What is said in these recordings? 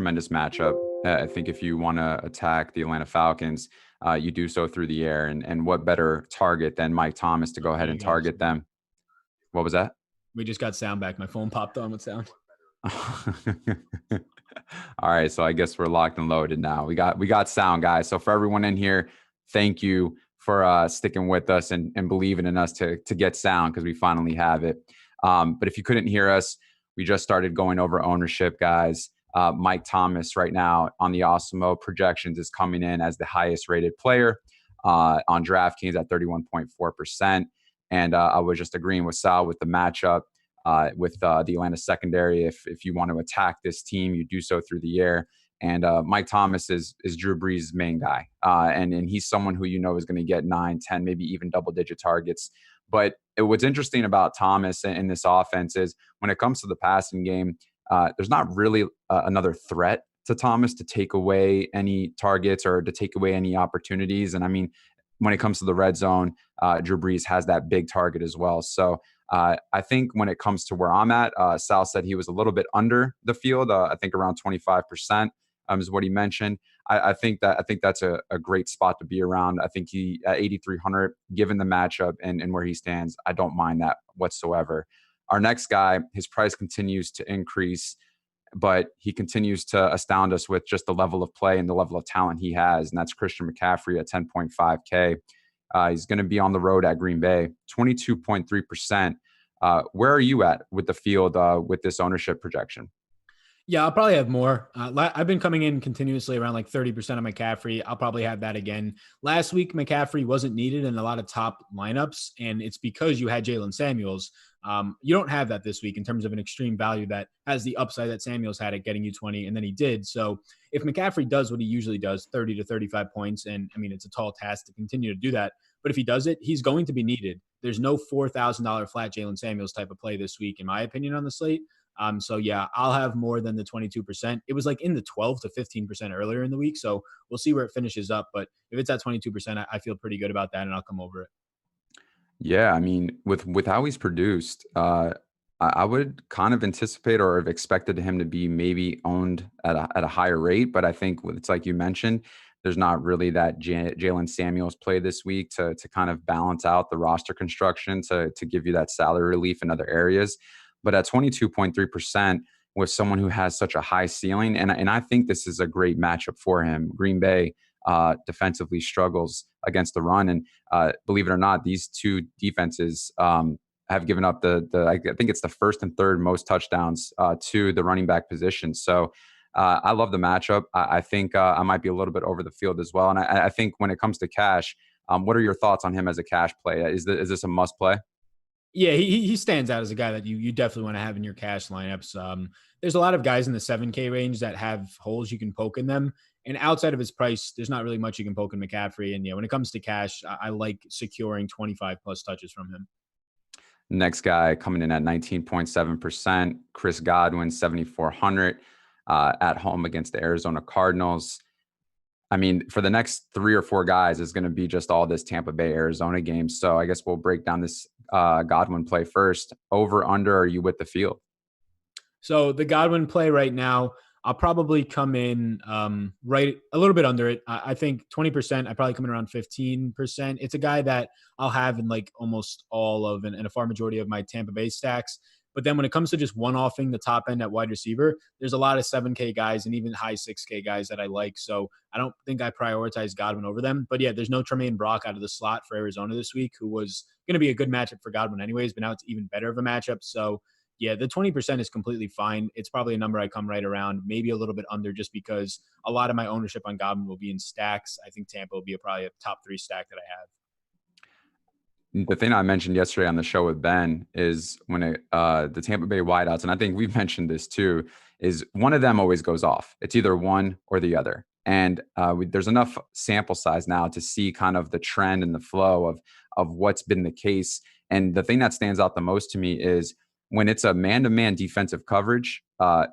tremendous matchup. I think if you want to attack the Atlanta Falcons, you do so through the air. And what better target than Mike Thomas to go ahead and target them? What was that? We just got sound back. My phone popped on with sound. All right, so I guess we're locked and loaded now. We got sound, guys. So for everyone in here, thank you for sticking with us and believing in us to get sound, because we finally have it. But if you couldn't hear us, we just started going over ownership, guys. Mike Thomas right now on the Awesemo projections is coming in as the highest rated player on DraftKings at 31.4%. And I was just agreeing with Sal with the matchup with the Atlanta secondary. If you want to attack this team, you do so through the air. And Mike Thomas is Drew Brees' main guy. And he's someone who is going to get 9, 10, maybe even double-digit targets. But what's interesting about Thomas in this offense is when it comes to the passing game, there's not really another threat to Thomas to take away any targets or to take away any opportunities. And I mean, when it comes to the red zone, Drew Brees has that big target as well. So I think when it comes to where I'm at, Sal said he was a little bit under the field. I think around 25% is what he mentioned. I think that's a great spot to be around. I think he at 8,300, given the matchup and where he stands, I don't mind that whatsoever. Our next guy, his price continues to increase, but he continues to astound us with just the level of play and the level of talent he has, and that's Christian McCaffrey at 10.5K. He's going to be on the road at Green Bay, 22.3%. Where are you at with the field with this ownership projection? Yeah, I'll probably have more. I've been coming in continuously around like 30% of McCaffrey. I'll probably have that again. Last week, McCaffrey wasn't needed in a lot of top lineups, and it's because you had Jalen Samuels. You don't have that this week in terms of an extreme value that has the upside that Samuels had at getting you 20, and then he did. So if McCaffrey does what he usually does, 30 to 35 points, and I mean, it's a tall task to continue to do that, but if he does it, he's going to be needed. There's no $4,000 flat Jalen Samuels type of play this week, in my opinion, on the slate. So yeah, I'll have more than the 22%. It was like in the 12 to 15% earlier in the week. So we'll see where it finishes up. But if it's at 22%, I feel pretty good about that, and I'll come over it. Yeah, I mean, with how he's produced, I would kind of anticipate or have expected him to be maybe owned at a higher rate. But I think it's like you mentioned, there's not really that Jalen Samuels play this week to kind of balance out the roster construction to give you that salary relief in other areas. But at 22.3% with someone who has such a high ceiling, and I think this is a great matchup for him. Green Bay defensively struggles against the run, and believe it or not, these two defenses have given up I think it's the first and third most touchdowns to the running back position. So I love the matchup. I think I might be a little bit over the field as well. And I think when it comes to cash, what are your thoughts on him as a cash play? Is this a must play? Yeah, he stands out as a guy that you definitely want to have in your cash lineups. There's a lot of guys in the 7K range that have holes you can poke in them. And outside of his price, there's not really much you can poke in McCaffrey. And yeah, when it comes to cash, I like securing 25 plus touches from him. Next guy coming in at 19.7%, Chris Godwin, 7,400 at home against the Arizona Cardinals. I mean, for the next 3 or 4 guys, it's going to be just all this Tampa Bay, Arizona game. So I guess we'll break down this Godwin play first. Over, under, are you with the field? So the Godwin play right now, I'll probably come in right a little bit under it. I think 20%. I probably come in around 15%. It's a guy that I'll have in like almost all of and a far majority of my Tampa Bay stacks. But then when it comes to just one-offing the top end at wide receiver, there's a lot of 7K guys and even high 6K guys that I like. So I don't think I prioritize Godwin over them. But yeah, there's no Tremaine Brock out of the slot for Arizona this week, who was going to be a good matchup for Godwin anyways, but now it's even better of a matchup. So yeah, the 20% is completely fine. It's probably a number I come right around, maybe a little bit under, just because a lot of my ownership on Godwin will be in stacks. I think Tampa will be probably a top 3 stack that I have. The thing I mentioned yesterday on the show with Ben is when the Tampa Bay wideouts, and I think we've mentioned this too, is one of them always goes off. It's either one or the other. And there's enough sample size now to see kind of the trend and the flow of what's been the case. And the thing that stands out the most to me is when it's a man-to-man defensive coverage,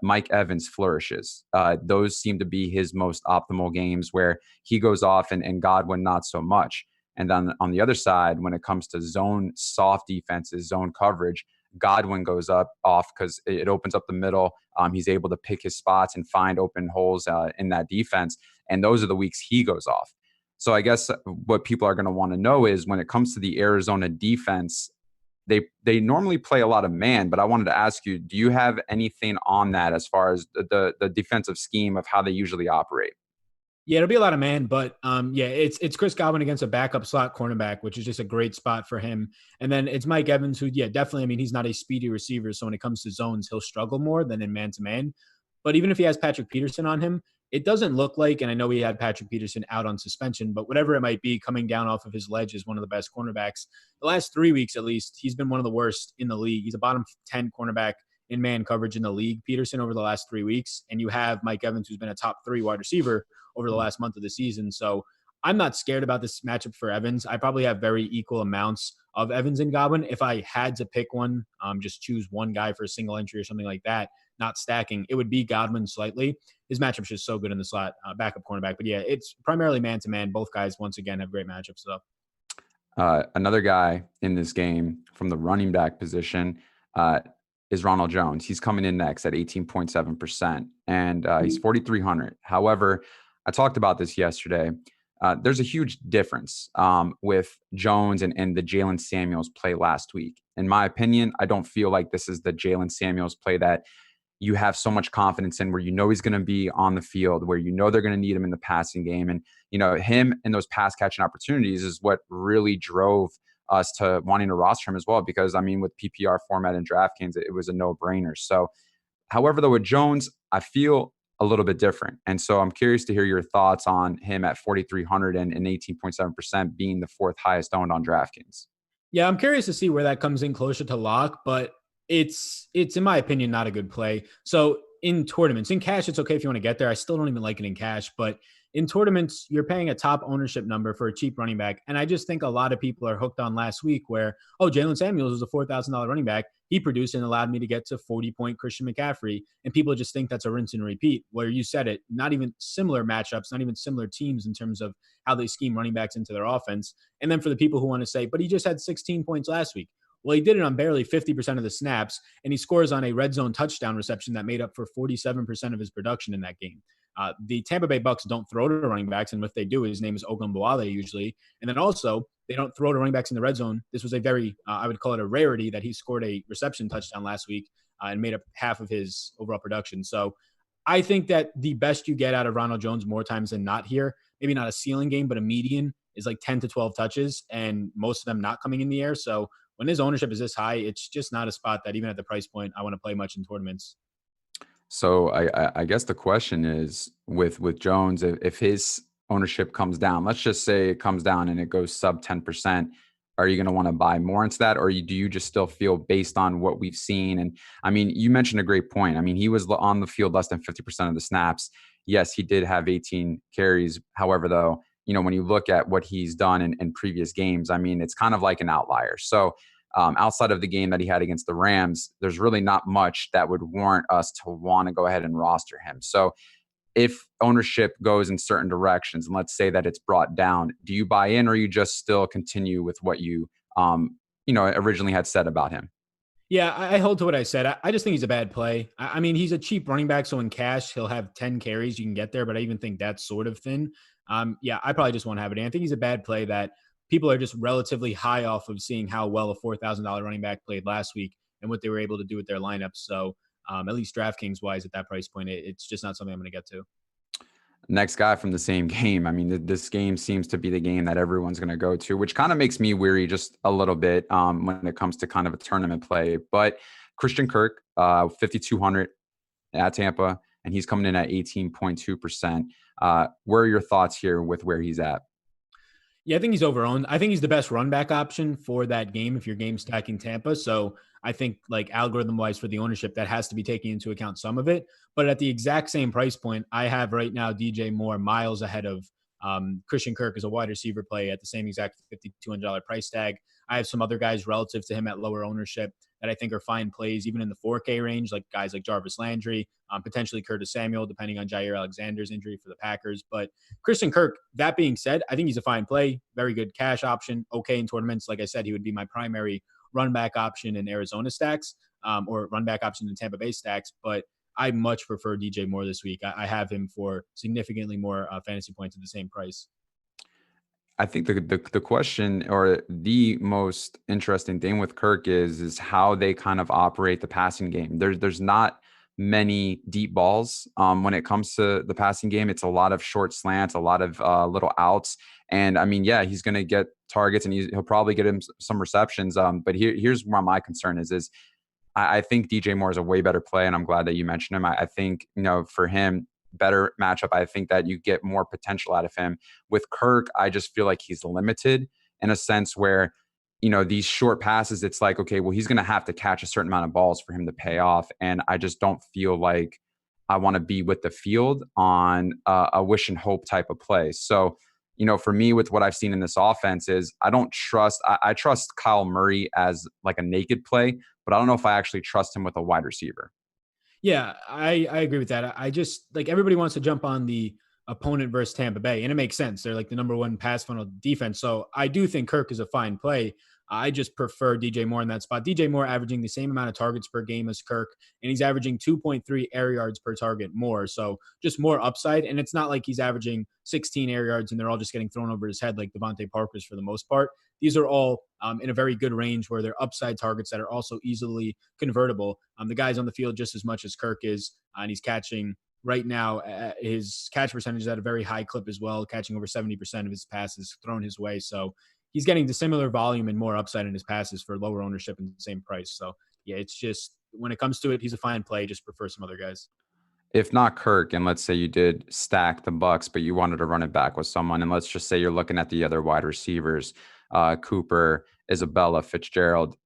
Mike Evans flourishes. Those seem to be his most optimal games where he goes off and Godwin not so much. And then on the other side, when it comes to zone soft defenses, zone coverage, Godwin goes off because it opens up the middle. He's able to pick his spots and find open holes in that defense. And those are the weeks he goes off. So I guess what people are going to want to know is when it comes to the Arizona defense, they normally play a lot of man, but I wanted to ask you, do you have anything on that as far as the defensive scheme of how they usually operate? Yeah, it'll be a lot of man, but yeah, it's Chris Godwin against a backup slot cornerback, which is just a great spot for him. And then it's Mike Evans, who, yeah, definitely. I mean, he's not a speedy receiver, so when it comes to zones, he'll struggle more than in man to man. But even if he has Patrick Peterson on him, it doesn't look like, and I know he had Patrick Peterson out on suspension, but whatever it might be, coming down off of his ledge is one of the best cornerbacks. The last 3 weeks, at least, he's been one of the worst in the league. He's a bottom 10 cornerback in man coverage in the league, Peterson, over the last 3 weeks. And you have Mike Evans, who's been a top 3 wide receiver over the last month of the season. So I'm not scared about this matchup for Evans. I probably have very equal amounts of Evans and Godwin. If I had to pick one, just choose one guy for a single entry or something like that, not stacking, it would be Godwin slightly. His matchup's just so good in the slot, backup cornerback. But yeah, it's primarily man-to-man. Both guys, once again, have great matchups. So another guy in this game from the running back position is Ronald Jones. He's coming in next at 18.7%, and he's 4,300. However, I talked about this yesterday. There's a huge difference with Jones and the Jalen Samuels play last week. In my opinion, I don't feel like this is the Jalen Samuels play that you have so much confidence in, where you know he's going to be on the field, where you know they're going to need him in the passing game. And, you know, him and those pass catching opportunities is what really drove us to wanting to roster him as well. Because, I mean, with PPR format and DraftKings, it was a no-brainer. So, however, though, with Jones, I feel a little bit different. And so I'm curious to hear your thoughts on him at 4,300 and 18.7% being the fourth highest owned on DraftKings. yeah, I'm curious to see where that comes in closer to lock, but it's in my opinion not a good play. So in tournaments, in cash, it's okay if you want to get there. I still don't even like it in cash, but in tournaments, you're paying a top ownership number for a cheap running back. And I just think a lot of people are hooked on last week where, oh, Jalen Samuels was a $4,000 running back. He produced and allowed me to get to 40-point Christian McCaffrey. And people just think that's a rinse and repeat, where you said it, not even similar matchups, not even similar teams in terms of how they scheme running backs into their offense. And then for the people who want to say, but he just had 16 points last week. Well, he did it on barely 50% of the snaps, and he scores on a red zone touchdown reception that made up for 47% of his production in that game. The Tampa Bay Bucs don't throw to running backs, and if they do, his name is Ogunbowale usually. And then also, they don't throw to running backs in the red zone. This was a very, I would call it a rarity that he scored a reception touchdown last week and made up half of his overall production. So I think that the best you get out of Ronald Jones more times than not here, maybe not a ceiling game, but a median is like 10 to 12 touches, and most of them not coming in the air. So when his ownership is this high, it's just not a spot that even at the price point, I want to play much in tournaments. So I guess the question is with Jones, if his ownership comes down, let's just say it comes down and it goes sub 10%, are you going to want to buy more into that? Or do you just still feel based on what we've seen? And I mean, you mentioned a great point. I mean, he was on the field less than 50% of the snaps. Yes, he did have 18 carries. However, though, you know, when you look at what he's done in previous games, I mean, it's kind of like an outlier. So outside of the game that he had against the Rams, there's really not much that would warrant us to want to go ahead and roster him. So if ownership goes in certain directions, and let's say that it's brought down, do you buy in, or you just still continue with what you originally had said about him? Yeah, I hold to what I said. I just think he's a bad play. I mean, he's a cheap running back, so in cash, he'll have 10 carries. You can get there, but I even think that's sort of thin. Yeah, I probably just won't have it. And I think he's a bad play that people are just relatively high off of seeing how well a $4,000 running back played last week and what they were able to do with their lineups. So at least DraftKings wise at that price point, it's just not something I'm going to get to. Next guy from the same game. I mean, this game seems to be the game that everyone's going to go to, which kind of makes me weary just a little bit when it comes to kind of a tournament play. But Christian Kirk, 5,200 at Tampa, and he's coming in at 18.2%. Where are your thoughts here with where he's at? Yeah, I think he's overowned. I think he's the best run back option for that game if you're game stacking Tampa. So I think like algorithm wise for the ownership, that has to be taking into account some of it. But at the exact same price point, I have right now DJ Moore miles ahead of Christian Kirk as a wide receiver play at the same exact $5,200 price tag. I have some other guys relative to him at lower ownership that I think are fine plays, even in the 4K range, like guys like Jarvis Landry, potentially Curtis Samuel, depending on Jair Alexander's injury for the Packers. But Christian Kirk, that being said, I think he's a fine play, very good cash option, okay in tournaments. Like I said, he would be my primary run back option in Arizona stacks or run back option in Tampa Bay stacks. But I much prefer DJ Moore this week. I have him for significantly more fantasy points at the same price. I think the question or the most interesting thing with Kirk is how they kind of operate the passing game. There's not many deep balls when it comes to the passing game. It's a lot of short slants, a lot of little outs, and I mean, yeah, he's going to get targets and he'll probably get him some receptions. But here's where my concern is I think DJ Moore is a way better play, and I'm glad that you mentioned him. I think, for him, better matchup. I think that you get more potential out of him. With Kirk, I just feel like he's limited in a sense where, these short passes, it's like, okay, well, he's going to have to catch a certain amount of balls for him to pay off. And I just don't feel like I want to be with the field on a wish and hope type of play. So, for me, with what I've seen in this offense is I trust Kyle Murray as like a naked play, but I don't know if I actually trust him with a wide receiver. Yeah, I agree with that. I just like everybody wants to jump on the opponent versus Tampa Bay, and it makes sense. They're like the number one pass funnel defense. So I do think Kirk is a fine play. I just prefer DJ Moore in that spot. DJ Moore averaging the same amount of targets per game as Kirk, and he's averaging 2.3 air yards per target more. So just more upside. And it's not like he's averaging 16 air yards and they're all just getting thrown over his head like Devontae Parker's for the most part. These are all in a very good range where they're upside targets that are also easily convertible. The guy's on the field just as much as Kirk is, and he's catching right now. His catch percentage is at a very high clip as well, catching over 70% of his passes thrown his way. So he's getting the similar volume and more upside in his passes for lower ownership and the same price. So yeah, it's just when it comes to it, he's a fine play. Just prefer some other guys. If not Kirk, and let's say you did stack the Bucs, but you wanted to run it back with someone, and let's just say you're looking at the other wide receivers, Cooper, Isabella, Fitzgerald,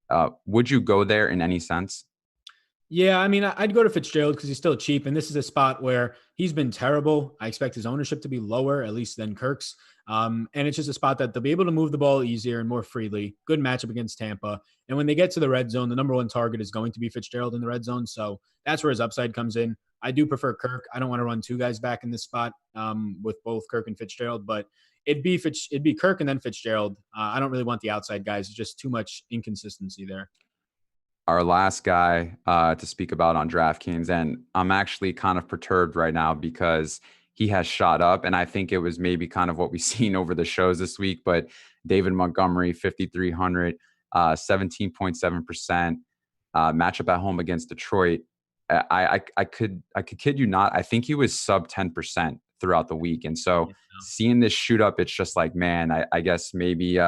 would you go there in any sense? Yeah, I mean, I'd go to Fitzgerald because he's still cheap, and this is a spot where he's been terrible. I expect his ownership to be lower, at least than Kirk's. And it's just a spot that they'll be able to move the ball easier and more freely. Good matchup against Tampa. And when they get to the red zone, the number one target is going to be Fitzgerald in the red zone. So that's where his upside comes in. I do prefer Kirk. I don't want to run two guys back in this spot with both Kirk and Fitzgerald, but it'd be Kirk and then Fitzgerald. I don't really want the outside guys. It's just too much inconsistency there. Our last guy to speak about on DraftKings, and I'm actually kind of perturbed right now because he has shot up, and I think it was maybe kind of what we've seen over the shows this week, but David Montgomery, 5,300, 17.7%, matchup at home against Detroit. I could kid you not, I think he was sub 10% throughout the week. And so seeing this shoot up, it's just like, man, I guess maybe,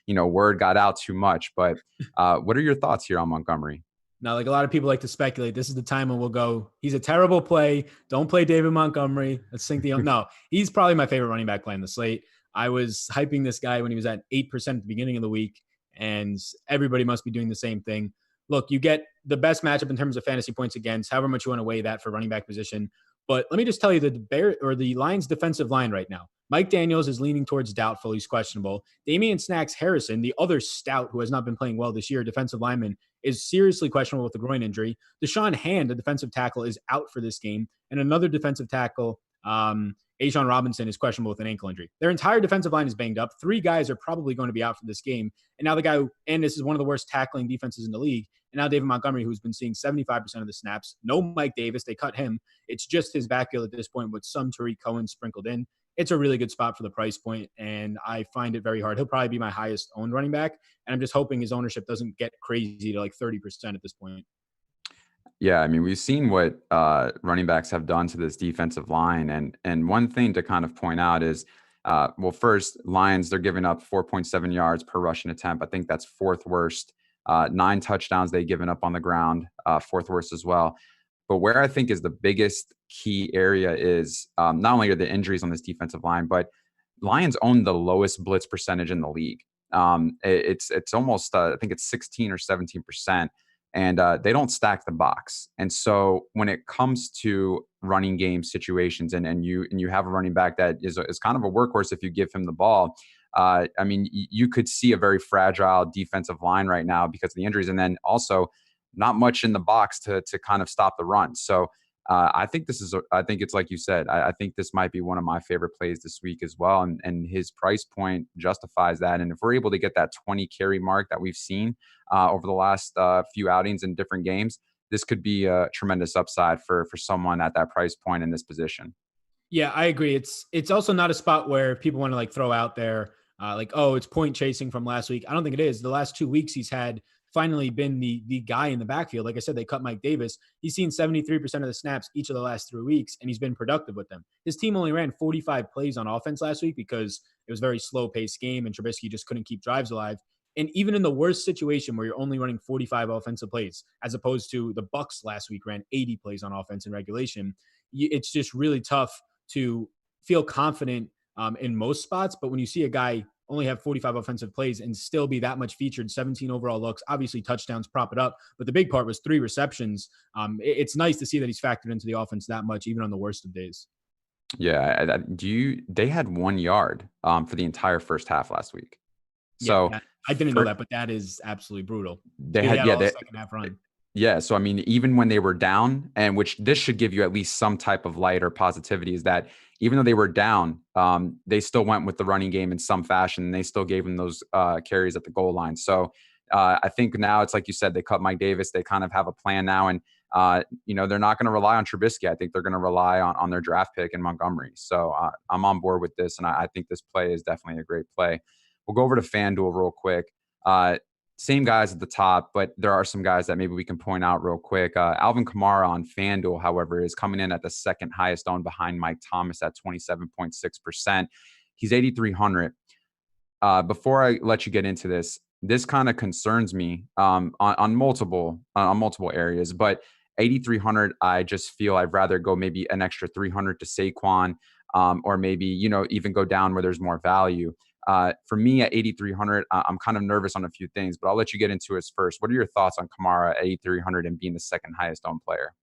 word got out too much. But what are your thoughts here on Montgomery? Now, like a lot of people like to speculate, this is the time when we'll go, he's a terrible play. Don't play David Montgomery. Let's think no, he's probably my favorite running back play in the slate. I was hyping this guy when he was at 8% at the beginning of the week, and everybody must be doing the same thing. Look, you get the best matchup in terms of fantasy points against, however much you want to weigh that for running back position. But let me just tell you the Lions defensive line right now. Mike Daniels is leaning towards doubtful. He's questionable. Damian Snacks Harrison, the other stout who has not been playing well this year, defensive lineman, is seriously questionable with a groin injury. Deshaun Hand, the defensive tackle, is out for this game. And another defensive tackle, A'Shawn Robinson, is questionable with an ankle injury. Their entire defensive line is banged up. 3 guys are probably going to be out for this game. And now this is one of the worst tackling defenses in the league. And now David Montgomery, who's been seeing 75% of the snaps. No Mike Davis. They cut him. It's just his backfield at this point with some Tariq Cohen sprinkled in. It's a really good spot for the price point, and I find it very hard. He'll probably be my highest owned running back, and I'm just hoping his ownership doesn't get crazy to like 30% at this point. Yeah, I mean, we've seen what running backs have done to this defensive line, and one thing to kind of point out is, first, Lions, they're giving up 4.7 yards per rushing attempt. I think that's 4th worst. 9 touchdowns they've given up on the ground, 4th worst as well. But where I think is the biggest key area is not only are the injuries on this defensive line, but Lions own the lowest blitz percentage in the league. It's almost I think it's 16 or 17%, and they don't stack the box. And so when it comes to running game situations, and you have a running back that is kind of a workhorse if you give him the ball. I mean, you could see a very fragile defensive line right now because of the injuries, and then also not much in the box to kind of stop the run. So I think it's like you said. I think this might be one of my favorite plays this week as well, and his price point justifies that. And if we're able to get that 20 carry mark that we've seen over the last few outings in different games, this could be a tremendous upside for someone at that price point in this position. Yeah, I agree. It's also not a spot where people want to like throw out there like, oh, it's point chasing from last week. I don't think it is. The last 2 weeks he's had finally been the guy in the backfield. Like I said, they cut Mike Davis. He's seen 73% of the snaps each of the last 3 weeks, and he's been productive with them. His team only ran 45 plays on offense last week because it was a very slow paced game and Trubisky just couldn't keep drives alive. And even in the worst situation where you're only running 45 offensive plays, as opposed to the Bucs last week ran 80 plays on offense in regulation, it's just really tough to feel confident in most spots. But when you see a guy only have 45 offensive plays and still be that much featured, 17 overall looks, obviously touchdowns prop it up. But the big part was 3 receptions. It's nice to see that he's factored into the offense that much, even on the worst of days. Yeah. They had 1 yard for the entire first half last week. So yeah, I didn't know that, but that is absolutely brutal. They had the second half run. Yeah. So, I mean, even when they were down, and which this should give you at least some type of light or positivity, is that even though they were down, they still went with the running game in some fashion. And they still gave them those carries at the goal line. So I think now it's like you said, they cut Mike Davis. They kind of have a plan now. And, they're not going to rely on Trubisky. I think they're going to rely on their draft pick in Montgomery. So I'm on board with this. And I think this play is definitely a great play. We'll go over to FanDuel real quick. Same guys at the top, but there are some guys that maybe we can point out real quick. Alvin Kamara on FanDuel, however, is coming in at the second highest owned behind Mike Thomas at 27.6%. He's 8,300. Before I let you get into this kind of concerns me on multiple areas, but 8,300, I just feel I'd rather go maybe an extra 300 to Saquon, or maybe, even go down where there's more value. For me at 8,300, I'm kind of nervous on a few things, but I'll let you get into it first. What are your thoughts on Kamara at 8,300 and being the second highest owned player?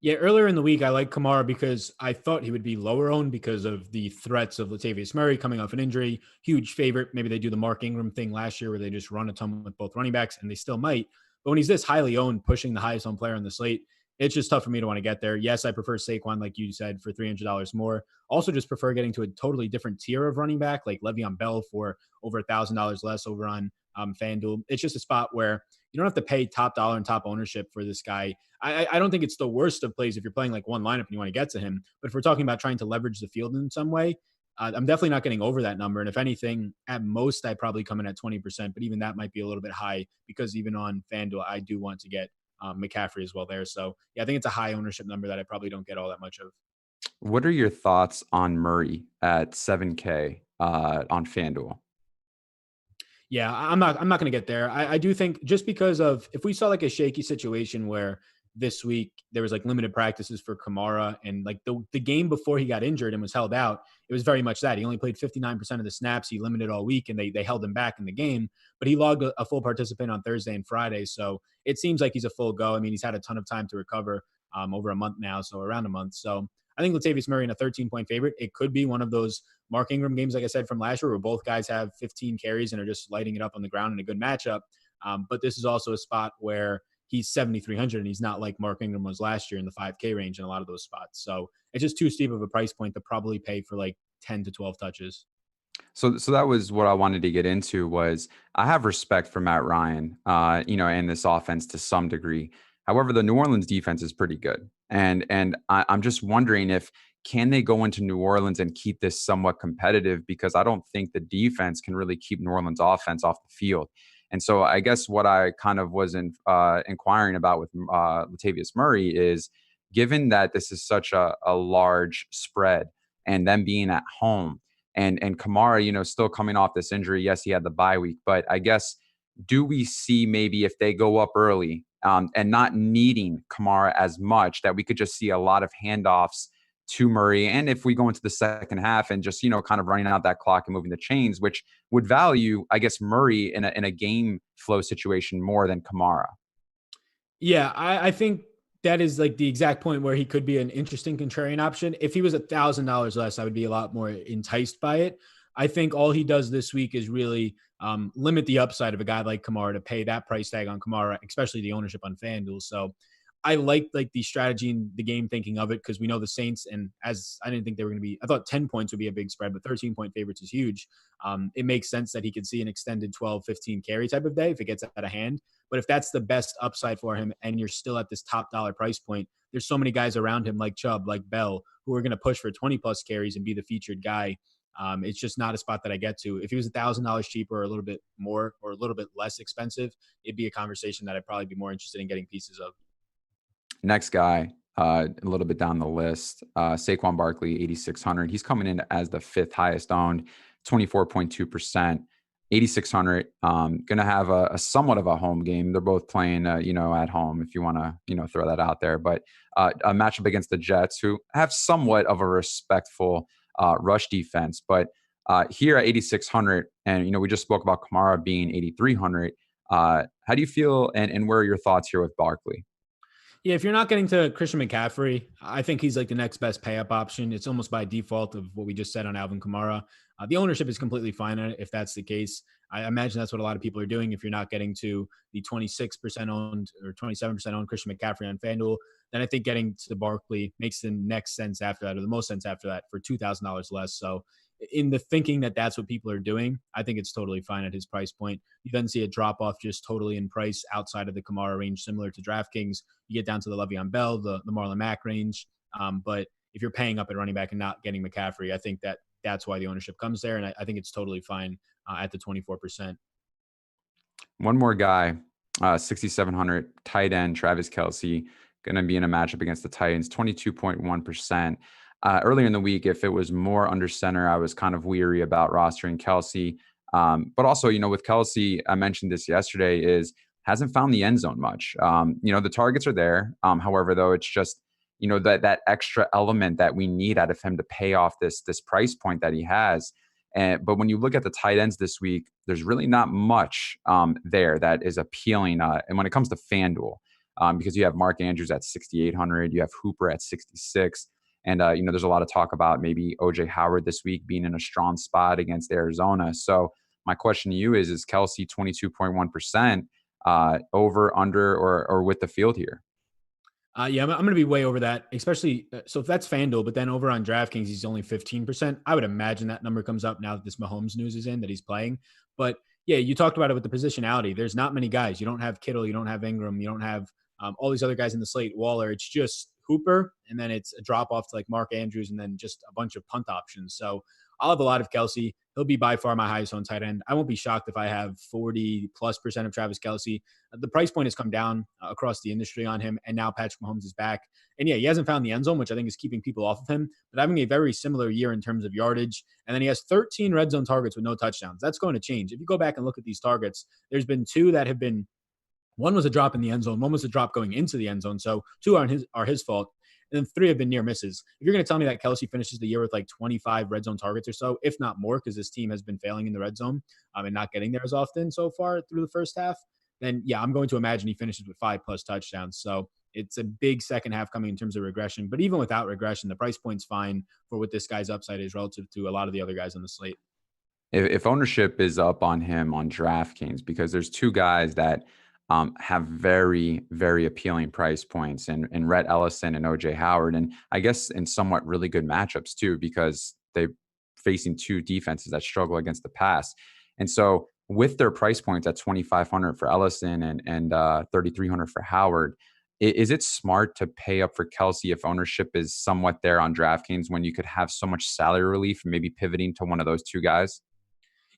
Yeah, earlier in the week, I liked Kamara because I thought he would be lower owned because of the threats of Latavius Murray coming off an injury. Huge favorite. Maybe they do the Mark Ingram thing last year where they just run a ton with both running backs, and they still might. But when he's this highly owned, pushing the highest owned player on the slate, it's just tough for me to want to get there. Yes, I prefer Saquon, like you said, for $300 more. Also, just prefer getting to a totally different tier of running back, like Le'Veon Bell for over $1,000 less over on FanDuel. It's just a spot where you don't have to pay top dollar and top ownership for this guy. I don't think it's the worst of plays if you're playing like one lineup and you want to get to him. But if we're talking about trying to leverage the field in some way, I'm definitely not getting over that number. And if anything, at most, I probably come in at 20%. But even that might be a little bit high because even on FanDuel, I do want to get McCaffrey as well there. So, yeah, I think it's a high ownership number that I probably don't get all that much of. What are your thoughts on Murray at 7K on FanDuel? Yeah, I'm not going to get there. I do think just because of if we saw like a shaky situation where this week there was like limited practices for Kamara and like the game before he got injured and was held out, it was very much that. He only played 59% of the snaps. He limited all week and they held him back in the game, but he logged a full participant on Thursday and Friday. So it seems like he's a full go. I mean, he's had a ton of time to recover over a month now, so around a month. So I think Latavius Murray in a 13-point favorite. It could be one of those Mark Ingram games, like I said, from last year, where both guys have 15 carries and are just lighting it up on the ground in a good matchup. But this is also a spot where he's 7,300 and he's not like Mark Ingram was last year in the 5K range in a lot of those spots. So it's just too steep of a price point to probably pay for like 10 to 12 touches. So that was what I wanted to get into. Was I have respect for Matt Ryan, and this offense to some degree. However, the New Orleans defense is pretty good, and I'm just wondering if can they go into New Orleans and keep this somewhat competitive, because I don't think the defense can really keep New Orleans offense off the field. And so I guess what I kind of was inquiring about with Latavius Murray is, given that this is such a large spread and them being at home, and Kamara, still coming off this injury. Yes, he had the bye week, but I guess, do we see maybe if they go up early and not needing Kamara as much, that we could just see a lot of handoffs to Murray? And if we go into the second half and just, kind of running out that clock and moving the chains, which would value, I guess, Murray in a game flow situation more than Kamara. Yeah, I think that is like the exact point where he could be an interesting contrarian option. If he was $1,000 less, I would be a lot more enticed by it. I think all he does this week is really limit the upside of a guy like Kamara to pay that price tag on Kamara, especially the ownership on FanDuel. So I liked like the strategy and the game thinking of it because we know the Saints, and as I didn't think they were going to be, I thought 10 points would be a big spread, but 13-point favorites is huge. It makes sense that he could see an extended 12, 15 carry type of day if it gets out of hand. But if that's the best upside for him and you're still at this top dollar price point, there's so many guys around him like Chubb, like Bell, who are going to push for 20 plus carries and be the featured guy. It's just not a spot that I get to. If he was $1,000 cheaper or a little bit more or a little bit less expensive, it'd be a conversation that I'd probably be more interested in getting pieces of. Next guy, a little bit down the list, Saquon Barkley, 8,600. He's coming in as the fifth highest owned, 24.2%. 8,600. Going to have a somewhat of a home game. They're both playing, at home, if you want to, throw that out there. But a matchup against the Jets, who have somewhat of a respectful rush defense. But here at 8,600, and we just spoke about Kamara being 8,300. How do you feel, and where are your thoughts here with Barkley? Yeah, if you're not getting to Christian McCaffrey, I think he's like the next best pay-up option. It's almost by default of what we just said on Alvin Kamara. The ownership is completely fine if that's the case. I imagine that's what a lot of people are doing. If you're not getting to the 26% owned or 27% owned Christian McCaffrey on FanDuel, then I think getting to the Barkley makes the next sense after that, or the most sense after that, for $2,000 less. So in the thinking that that's what people are doing, I think it's totally fine at his price point. You then see a drop off just totally in price outside of the Kamara range, similar to DraftKings. You get down to the Le'Veon Bell, the Marlon Mack range. But if you're paying up at running back and not getting McCaffrey, I think that's why the ownership comes there. And I think it's totally fine at the 24%. One more guy, 6,700, tight end, Travis Kelce, going to be in a matchup against the Titans, 22.1%. Earlier in the week, if it was more under center, I was kind of weary about rostering Kelce. But also, with Kelce, I mentioned this yesterday, is hasn't found the end zone much. The targets are there. However, though, it's just, that extra element that we need out of him to pay off this price point that he has. But when you look at the tight ends this week, there's really not much there that is appealing. And when it comes to FanDuel, because you have Mark Andrews at 6,800, you have Hooper at 66. And, there's a lot of talk about maybe O.J. Howard this week being in a strong spot against Arizona. So my question to you is Kelce 22.1% over, under, or with the field here? Yeah, I'm going to be way over that, especially. So if that's FanDuel, but then over on DraftKings, he's only 15%. I would imagine that number comes up now that this Mahomes news is in, that he's playing. But yeah, you talked about it with the positionality. There's not many guys. You don't have Kittle. You don't have Ingram. You don't have all these other guys in the slate, Waller. It's just Hooper, and then it's a drop off to like Mark Andrews, and then just a bunch of punt options. So I'll have a lot of Kelce. He'll be by far my highest owned tight end. I won't be shocked if I have 40+% of Travis Kelce. The price point has come down across the industry on him, and now Patrick Mahomes is back. And yeah, he hasn't found the end zone, which I think is keeping people off of him, but having a very similar year in terms of yardage. And then he has 13 red zone targets with no touchdowns. That's going to change. If you go back and look at these targets, there's been two that have been, one was a drop in the end zone, one was a drop going into the end zone. So two are his fault. And then three have been near misses. If you're going to tell me that Kelce finishes the year with like 25 red zone targets or so, if not more, because this team has been failing in the red zone and not getting there as often so far through the first half, then yeah, I'm going to imagine he finishes with 5+ touchdowns. So it's a big second half coming in terms of regression. But even without regression, the price point's fine for what this guy's upside is relative to a lot of the other guys on the slate. If ownership is up on him on DraftKings, because there's two guys that have very, very appealing price points, and Rhett Ellison and O.J. Howard, and I guess in somewhat really good matchups too, because they're facing two defenses that struggle against the pass. And so with their price points at 2,500 for Ellison and 3,300 for Howard, is it smart to pay up for Kelce if ownership is somewhat there on DraftKings when you could have so much salary relief and maybe pivoting to one of those two guys?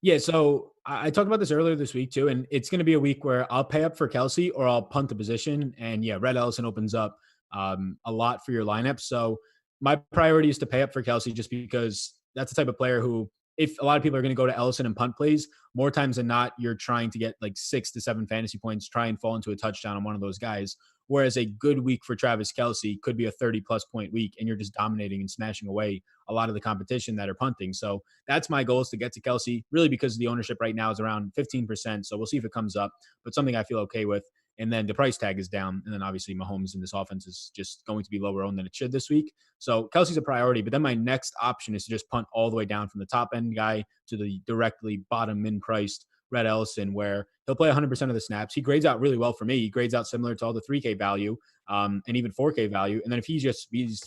Yeah, so I talked about this earlier this week too, and it's going to be a week where I'll pay up for Kelce or I'll punt the position. And yeah, Rhett Ellison opens up a lot for your lineup. So my priority is to pay up for Kelce, just because that's the type of player who, if a lot of people are going to go to Ellison and punt plays, more times than not, you're trying to get like 6 to 7 fantasy points, try and fall into a touchdown on one of those guys. Whereas a good week for Travis Kelce could be a 30+ point week, and you're just dominating and smashing away a lot of the competition that are punting. So that's my goal, is to get to Kelce, really because the ownership right now is around 15%. So we'll see if it comes up, but something I feel okay with. And then the price tag is down. And then obviously Mahomes in this offense is just going to be lower owned than it should this week. So Kelce's a priority. But then my next option is to just punt all the way down from the top end guy to the directly bottom min priced Red Ellison, where he'll play 100% of the snaps. He grades out really well for me. He grades out similar to all the 3K value and even 4K value. And then if he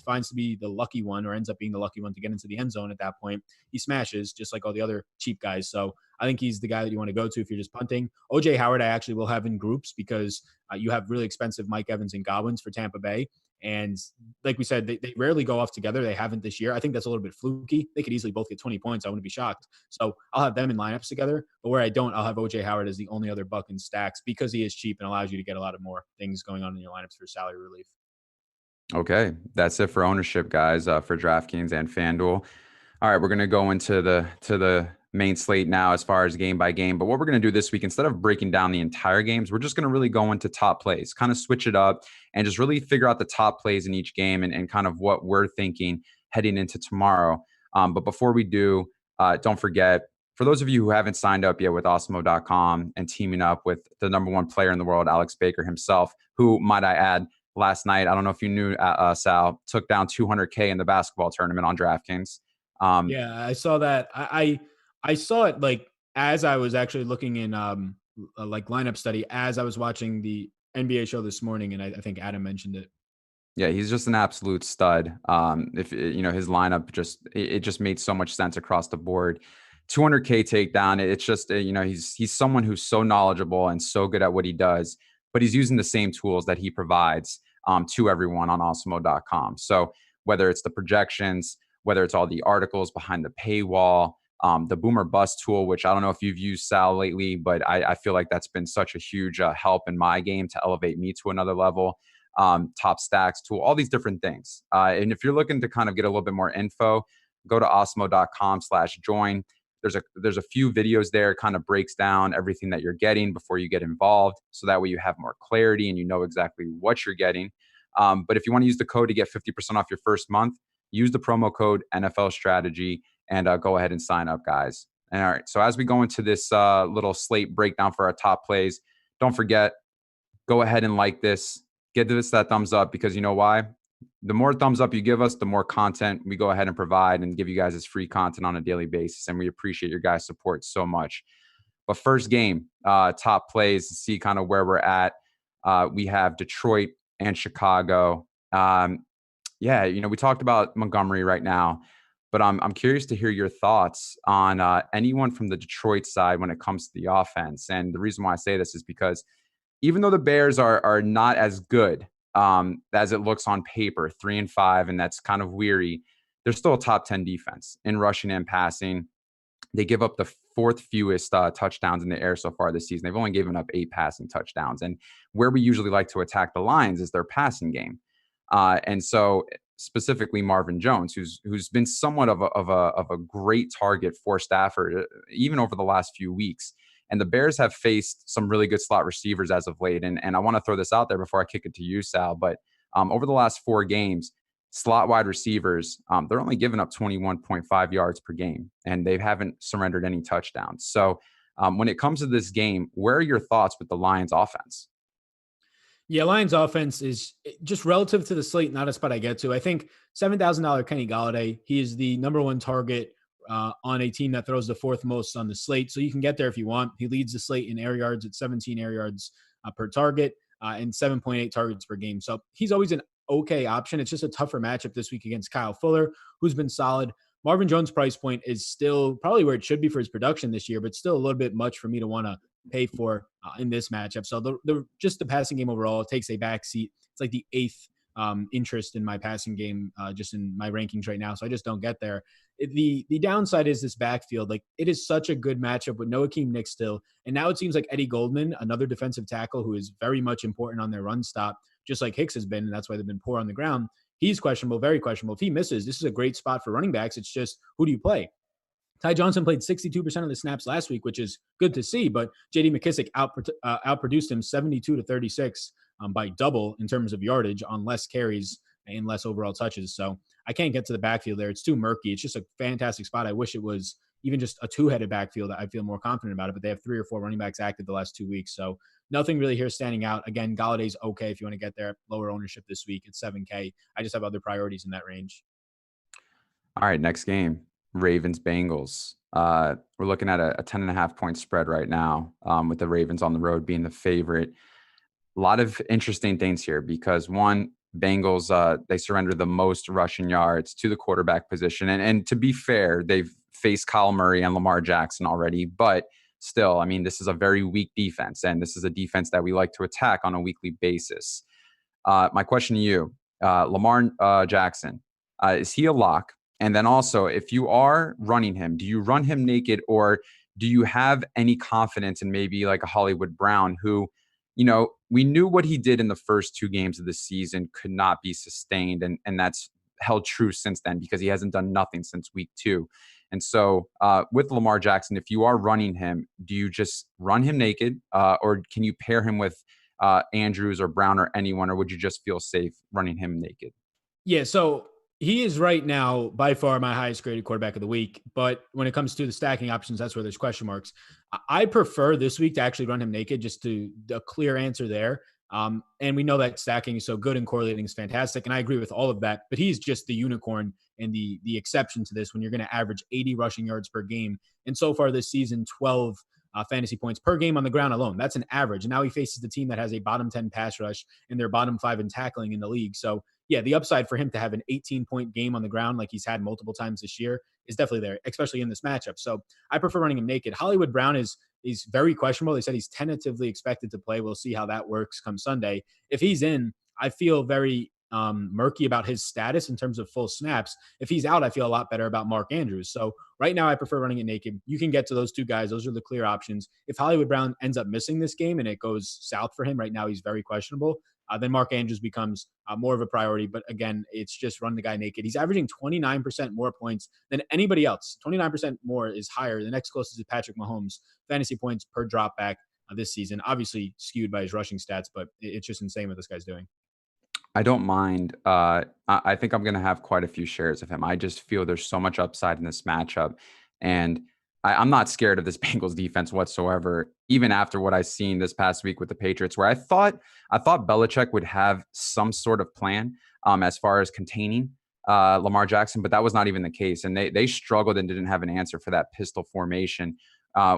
finds to be the lucky one or ends up being the lucky one to get into the end zone at that point, he smashes just like all the other cheap guys. So I think he's the guy that you want to go to if you're just punting. OJ Howard, I actually will have in groups because you have really expensive Mike Evans and Godwins for Tampa Bay. And like we said, they rarely go off together. They haven't this year. I think that's a little bit fluky. They could easily both get 20 points. I wouldn't be shocked. So I'll have them in lineups together. But where I don't, I'll have OJ Howard as the only other buck in stacks because he is cheap and allows you to get a lot of more things going on in your lineups for salary relief. Okay, that's it for ownership, guys, for DraftKings and FanDuel. All right, we're going to go into the main slate now as far as game by game. But what we're going to do this week, instead of breaking down the entire games, we're just going to really go into top plays, kind of switch it up and just really figure out the top plays in each game and kind of what we're thinking heading into tomorrow. But before we do, don't forget, for those of you who haven't signed up yet with Awesemo.com and teaming up with the #1 player in the world, Alex Baker himself, who, might I add, last night, I don't know if you knew, Sal, took down $200K in the basketball tournament on DraftKings. Yeah, I saw that. I saw it like as I was actually looking in like lineup study as I was watching the NBA show this morning, and I think Adam mentioned it. Yeah, he's just an absolute stud. If his lineup just made so much sense across the board. 200K takedown. It's just he's someone who's so knowledgeable and so good at what he does, but he's using the same tools that he provides to everyone on Awesemo.com. So whether it's the projections, whether it's all the articles behind the paywall, the Boomer Bust tool, which I don't know if you've used, Sal, lately, but I feel like that's been such a huge help in my game to elevate me to another level. Top stacks tool, all these different things. And if you're looking to kind of get a little bit more info, go to awesemo.com/join. There's a few videos there, kind of breaks down everything that you're getting before you get involved. So that way you have more clarity and you know exactly what you're getting. But if you want to use the code to get 50% off your first month, use the promo code NFL Strategy and go ahead and sign up, guys. And all right, so as we go into this little slate breakdown for our top plays, don't forget, go ahead and like this. Get this that thumbs up, because you know why? The more thumbs up you give us, the more content we go ahead and provide and give you guys this free content on a daily basis. And we appreciate your guys' support so much. But first game, top plays to see kind of where we're at. We have Detroit and Chicago. We talked about Montgomery right now, but I'm curious to hear your thoughts on anyone from the Detroit side when it comes to the offense. And the reason why I say this is because even though the Bears are not as good as it looks on paper, 3-5, and that's kind of weary, they're still a top 10 defense in rushing and passing. They give up the fourth fewest touchdowns in the air so far this season. They've only given up 8 passing touchdowns. And where we usually like to attack the Lions is their passing game. And so specifically Marvin Jones, who's been somewhat of a great target for Stafford, even over the last few weeks. And the Bears have faced some really good slot receivers as of late. And I want to throw this out there before I kick it to you, Sal. But over the last 4 games, slot wide receivers, they're only giving up 21.5 yards per game, and they haven't surrendered any touchdowns. So when it comes to this game, where are your thoughts with the Lions offense? Yeah, Lions offense is just relative to the slate, not a spot I get to. I think $7,000 Kenny Golladay, he is the #1 target on a team that throws the 4th most on the slate. So you can get there if you want. He leads the slate in air yards at 17 air yards per target and 7.8 targets per game. So he's always an okay option. It's just a tougher matchup this week against Kyle Fuller, who's been solid. Marvin Jones' price point is still probably where it should be for his production this year, but still a little bit much for me to want to pay for in this matchup. So just the passing game overall takes a backseat. It's like the 8th interest in my passing game, just in my rankings right now. So I just don't get there. The downside is this backfield. Like, it is such a good matchup with no Akeem Nick still. And now it seems like Eddie Goldman, another defensive tackle who is very much important on their run stop, just like Hicks has been. And that's why they've been poor on the ground. He's questionable, very questionable. If he misses, this is a great spot for running backs. It's just, who do you play? Ty Johnson played 62% of the snaps last week, which is good to see, but J.D. McKissick outproduced him 72-36 by double in terms of yardage on less carries and less overall touches. So I can't get to the backfield there. It's too murky. It's just a fantastic spot. I wish it was even just a 2-headed backfield. I feel more confident about it, but they have 3 or 4 running backs active the last 2 weeks. So nothing really here standing out. Again, Galladay's okay if you want to get there. Lower ownership this week at $7K. I just have other priorities in that range. All right, next game. Ravens Bengals. We're looking at a 10.5 point spread right now, with the Ravens on the road being the favorite. A lot of interesting things here because one, Bengals, they surrender the most rushing yards to the quarterback position. And to be fair, they've faced Kyle Murray and Lamar Jackson already, but still, I mean, this is a very weak defense, and this is a defense that we like to attack on a weekly basis. My question to you, Lamar Jackson, is he a lock? And then also, if you are running him, do you run him naked, or do you have any confidence in maybe like a Hollywood Brown who, we knew what he did in the first 2 games of the season could not be sustained. And that's held true since then because he hasn't done nothing since week 2. And so with Lamar Jackson, if you are running him, do you just run him naked, or can you pair him with Andrews or Brown or anyone, or would you just feel safe running him naked? Yeah, so he is right now by far my highest graded quarterback of the week. But when it comes to the stacking options, that's where there's question marks. I prefer this week to actually run him naked, just to a clear answer there. And we know that stacking is so good and correlating is fantastic. And I agree with all of that. But he's just the unicorn and the exception to this when you're going to average 80 rushing yards per game. And so far this season, 12 fantasy points per game on the ground alone. That's an average. And now he faces the team that has a bottom 10 pass rush and they're bottom 5 in tackling in the league. So yeah, the upside for him to have an 18-point game on the ground like he's had multiple times this year is definitely there, especially in this matchup. So I prefer running him naked. Hollywood Brown is very questionable. They said he's tentatively expected to play. We'll see how that works come Sunday. If he's in, I feel very murky about his status in terms of full snaps. If he's out, I feel a lot better about Mark Andrews. So right now I prefer running it naked. You can get to those 2 guys. Those are the clear options. If Hollywood Brown ends up missing this game and it goes south for him, right now he's very questionable, then Mark Andrews becomes more of a priority. But again, it's just run the guy naked. He's averaging 29% more points than anybody else. 29% more is higher. The next closest is Patrick Mahomes. Fantasy points per drop back this season, obviously skewed by his rushing stats, but it's just insane what this guy's doing. I don't mind. I think I'm going to have quite a few shares of him. I just feel there's so much upside in this matchup. And I'm not scared of this Bengals defense whatsoever, even after what I've seen this past week with the Patriots, where I thought Belichick would have some sort of plan as far as containing Lamar Jackson, but that was not even the case. And they struggled and didn't have an answer for that pistol formation,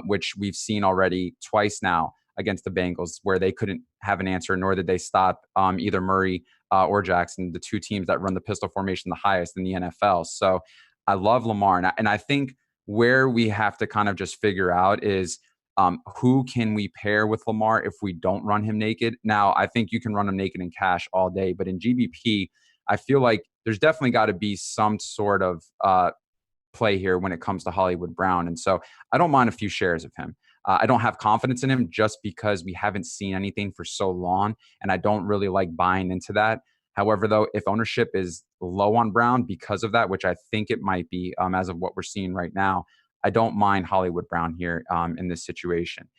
which we've seen already twice now against the Bengals, where they couldn't have an answer, nor did they stop either Murray or Jackson, the 2 teams that run the pistol formation the highest in the NFL. So I love Lamar. And I think where we have to kind of just figure out is who can we pair with Lamar if we don't run him naked. Now, I think you can run him naked in cash all day, but in GBP, I feel like there's definitely got to be some sort of play here when it comes to Hollywood Brown. And so I don't mind a few shares of him. I don't have confidence in him just because we haven't seen anything for so long, and I don't really like buying into that. However, though, if ownership is low on Brown because of that, which I think it might be as of what we're seeing right now, I don't mind Hollywood Brown here in this situation.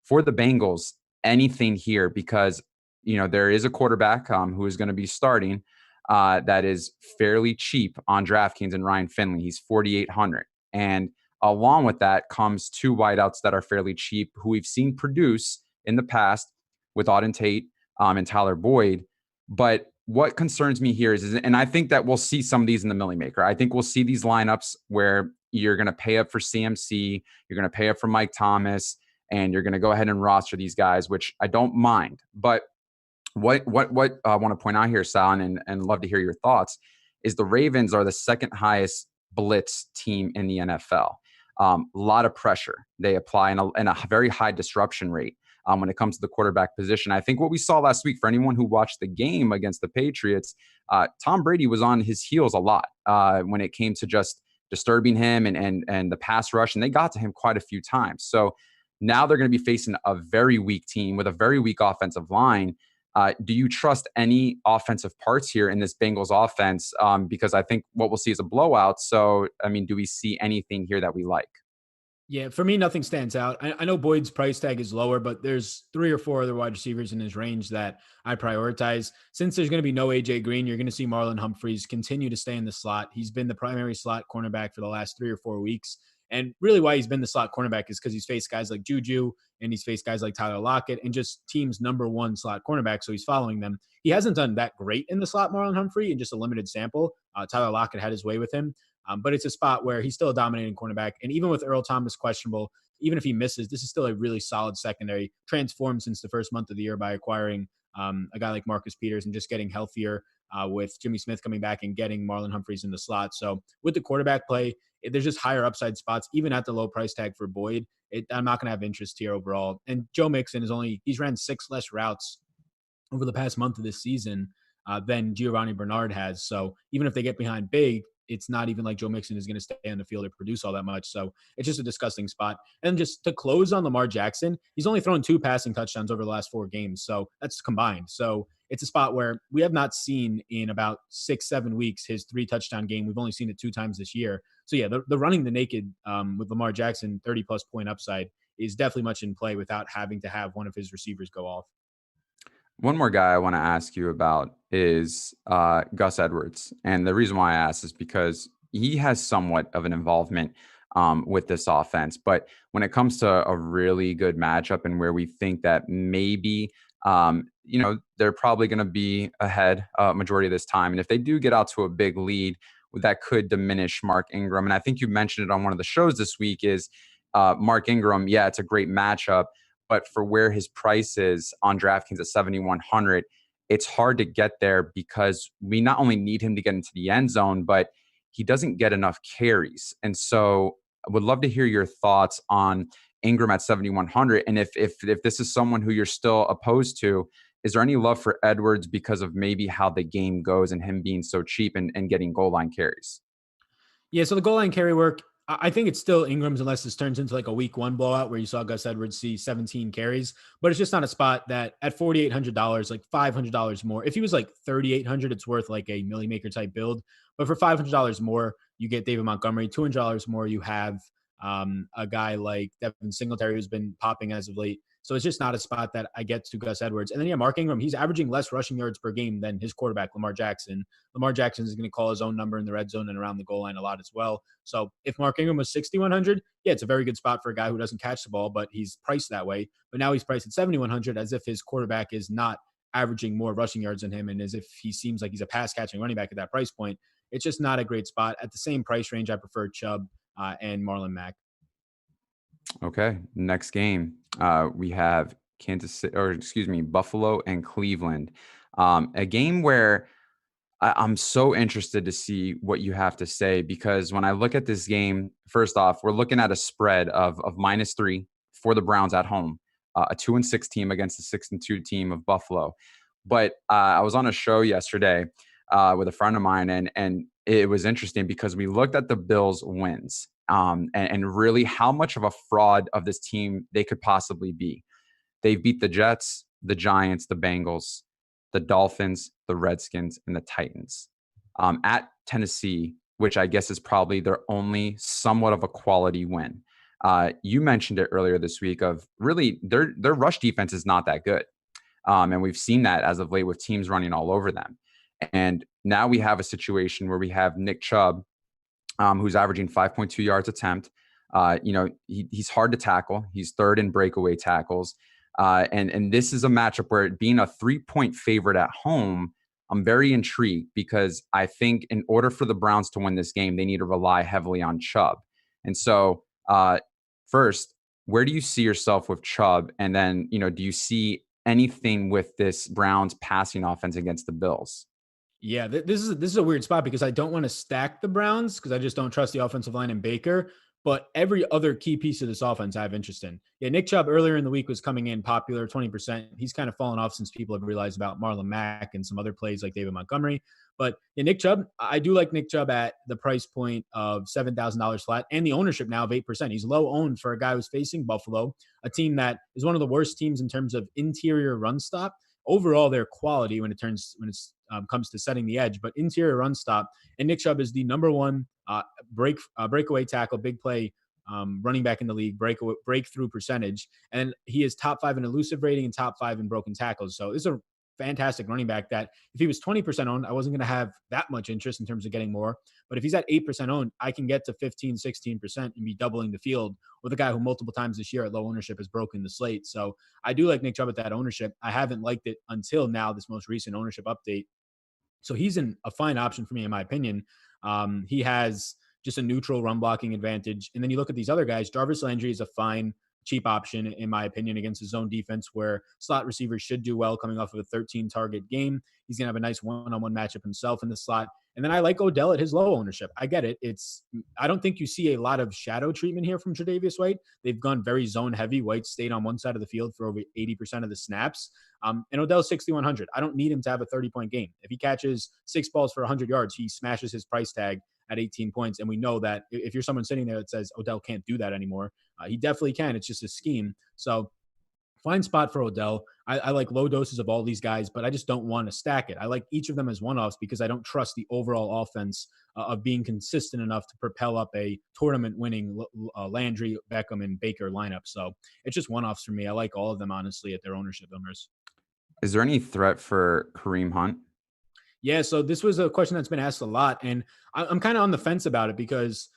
For the Bengals, anything here because, there is a quarterback who is going to be starting that is fairly cheap on DraftKings, and Ryan Finley. He's 4,800. And along with that comes 2 wideouts that are fairly cheap, who we've seen produce in the past with Auden Tate and Tyler Boyd. But what concerns me here is, and I think that we'll see some of these in the Millie Maker. I think we'll see these lineups where you're going to pay up for CMC, you're going to pay up for Mike Thomas, and you're going to go ahead and roster these guys, which I don't mind. But what I want to point out here, Sal, and love to hear your thoughts, is the Ravens are the 2nd highest blitz team in the NFL. A lot of pressure they apply and a very high disruption rate when it comes to the quarterback position. I think what we saw last week, for anyone who watched the game against the Patriots, Tom Brady was on his heels a lot when it came to just disturbing him and the pass rush, and they got to him quite a few times. So now they're going to be facing a very weak team with a very weak offensive line. Do you trust any offensive parts here in this Bengals offense? Because I think what we'll see is a blowout. So, I mean, do we see anything here that we like? Yeah, for me, nothing stands out. I know Boyd's price tag is lower, but there's 3 or 4 other wide receivers in his range that I prioritize. Since there's going to be no AJ Green, you're going to see Marlon Humphreys continue to stay in the slot. He's been the primary slot cornerback for the last 3 or 4 weeks. And really why he's been the slot cornerback is because he's faced guys like Juju and he's faced guys like Tyler Lockett and just team's number 1 slot cornerback. So he's following them. He hasn't done that great in the slot, Marlon Humphrey, in just a limited sample. Tyler Lockett had his way with him. But it's a spot where he's still a dominating cornerback. And even with Earl Thomas questionable, even if he misses, this is still a really solid secondary, transformed since the first month of the year by acquiring a guy like Marcus Peters and just getting healthier with Jimmy Smith coming back and getting Marlon Humphreys in the slot. So with the quarterback play, there's just higher upside spots, even at the low price tag for Boyd. I'm not going to have interest here overall. And Joe Mixon he's ran 6 less routes over the past month of this season than Giovanni Bernard has. So even if they get behind big, it's not even like Joe Mixon is going to stay on the field or produce all that much. So it's just a disgusting spot. And just to close on Lamar Jackson, he's only thrown 2 passing touchdowns over the last 4 games. So that's combined. So it's a spot where we have not seen in about 6-7 weeks his 3 touchdown game. We've only seen it 2 times this year. So yeah, the running the naked with Lamar Jackson 30+ point upside is definitely much in play without having to have one of his receivers go off. One more guy I want to ask you about is Gus Edwards. And the reason why I ask is because he has somewhat of an involvement with this offense. But when it comes to a really good matchup and where we think that maybe, they're probably going to be ahead majority of this time. And if they do get out to a big lead, that could diminish Mark Ingram. And I think you mentioned it on one of the shows this week is Mark Ingram. Yeah, it's a great matchup. But for where his price is on DraftKings at 7,100, it's hard to get there because we not only need him to get into the end zone, but he doesn't get enough carries. And so I would love to hear your thoughts on Ingram at 7,100. And if this is someone who you're still opposed to, is there any love for Edwards because of maybe how the game goes and him being so cheap and getting goal line carries? Yeah, so the goal line carry work, I think it's still Ingram's unless this turns into like a week 1 blowout where you saw Gus Edwards see 17 carries, but it's just not a spot that at $4,800, like $500 more. If he was like $3,800, it's worth like a Millie Maker type build. But for $500 more, you get David Montgomery. $200 more, you have a guy like Devin Singletary who's been popping as of late. So it's just not a spot that I get to Gus Edwards. And then, yeah, Mark Ingram, he's averaging less rushing yards per game than his quarterback, Lamar Jackson. Lamar Jackson is going to call his own number in the red zone and around the goal line a lot as well. So if Mark Ingram was 6,100, yeah, it's a very good spot for a guy who doesn't catch the ball, but he's priced that way. But now he's priced at 7,100 as if his quarterback is not averaging more rushing yards than him and as if he seems like he's a pass catching running back at that price point. It's just not a great spot. At the same price range, I prefer Chubb and Marlon Mack. Okay, next game we have Buffalo and Cleveland. A game where I'm so interested to see what you have to say, because when I look at this game, first off, we're looking at a spread of -3 for the Browns at home, a 2-6 team against a 6-2 team of Buffalo. But I was on a show yesterday with a friend of mine, and it was interesting because we looked at the Bills' wins and really how much of a fraud of this team they could possibly be. They beat the Jets, the Giants, the Bengals, the Dolphins, the Redskins, and the Titans at Tennessee, which I guess is probably their only somewhat of a quality win. You mentioned it earlier this week of really their rush defense is not that good. And we've seen that as of late with teams running all over them. And now we have a situation where we have Nick Chubb, who's averaging 5.2 yards attempt. He's hard to tackle. He's 3rd in breakaway tackles. And this is a matchup where being a 3-point favorite at home, I'm very intrigued because I think in order for the Browns to win this game, they need to rely heavily on Chubb. And so first, where do you see yourself with Chubb? And then, do you see anything with this Browns passing offense against the Bills? Yeah, this is a weird spot because I don't want to stack the Browns because I just don't trust the offensive line and Baker. But every other key piece of this offense I have interest in. Yeah, Nick Chubb earlier in the week was coming in popular, 20%. He's kind of fallen off since people have realized about Marlon Mack and some other plays like David Montgomery. But yeah, Nick Chubb, I do like Nick Chubb at the price point of $7,000 flat and the ownership now of 8%. He's low owned for a guy who's facing Buffalo, a team that is one of the worst teams in terms of interior run stop. Overall, their quality when it comes to setting the edge, but interior run stop. And Nick Chubb is the number one breakaway tackle, big play running back in the league, breakthrough percentage. And he is top 5 in elusive rating and top 5 in broken tackles. So this is a fantastic running back that if he was 20% owned, I wasn't going to have that much interest in terms of getting more. But if he's at 8% owned, I can get to 15, 16% and be doubling the field with a guy who multiple times this year at low ownership has broken the slate. So I do like Nick Chubb at that ownership. I haven't liked it until now, this most recent ownership update. So he's a fine option for me, in my opinion. He has just a neutral run blocking advantage. And then you look at these other guys. Jarvis Landry is a fine, cheap option, in my opinion, against his zone defense where slot receivers should do well coming off of a 13 target game. He's going to have a nice one-on-one matchup himself in the slot. And then I like Odell at his low ownership. I get it. I don't think you see a lot of shadow treatment here from Tre'Davious White. They've gone very zone heavy. White stayed on one side of the field for over 80% of the snaps. And Odell's 6,100. I don't need him to have a 30-point game. If he catches 6 balls for 100 yards, he smashes his price tag at 18 points. And we know that if you're someone sitting there that says Odell can't do that anymore, he definitely can. It's just a scheme. So fine spot for Odell. I like low doses of all these guys, but I just don't want to stack it. I like each of them as one-offs because I don't trust the overall offense of being consistent enough to propel up a tournament-winning Landry, Beckham, and Baker lineup. So it's just one-offs for me. I like all of them, honestly, at their ownership numbers. Is there any threat for Kareem Hunt? Yeah, so this was a question that's been asked a lot, and I'm kind of on the fence about it because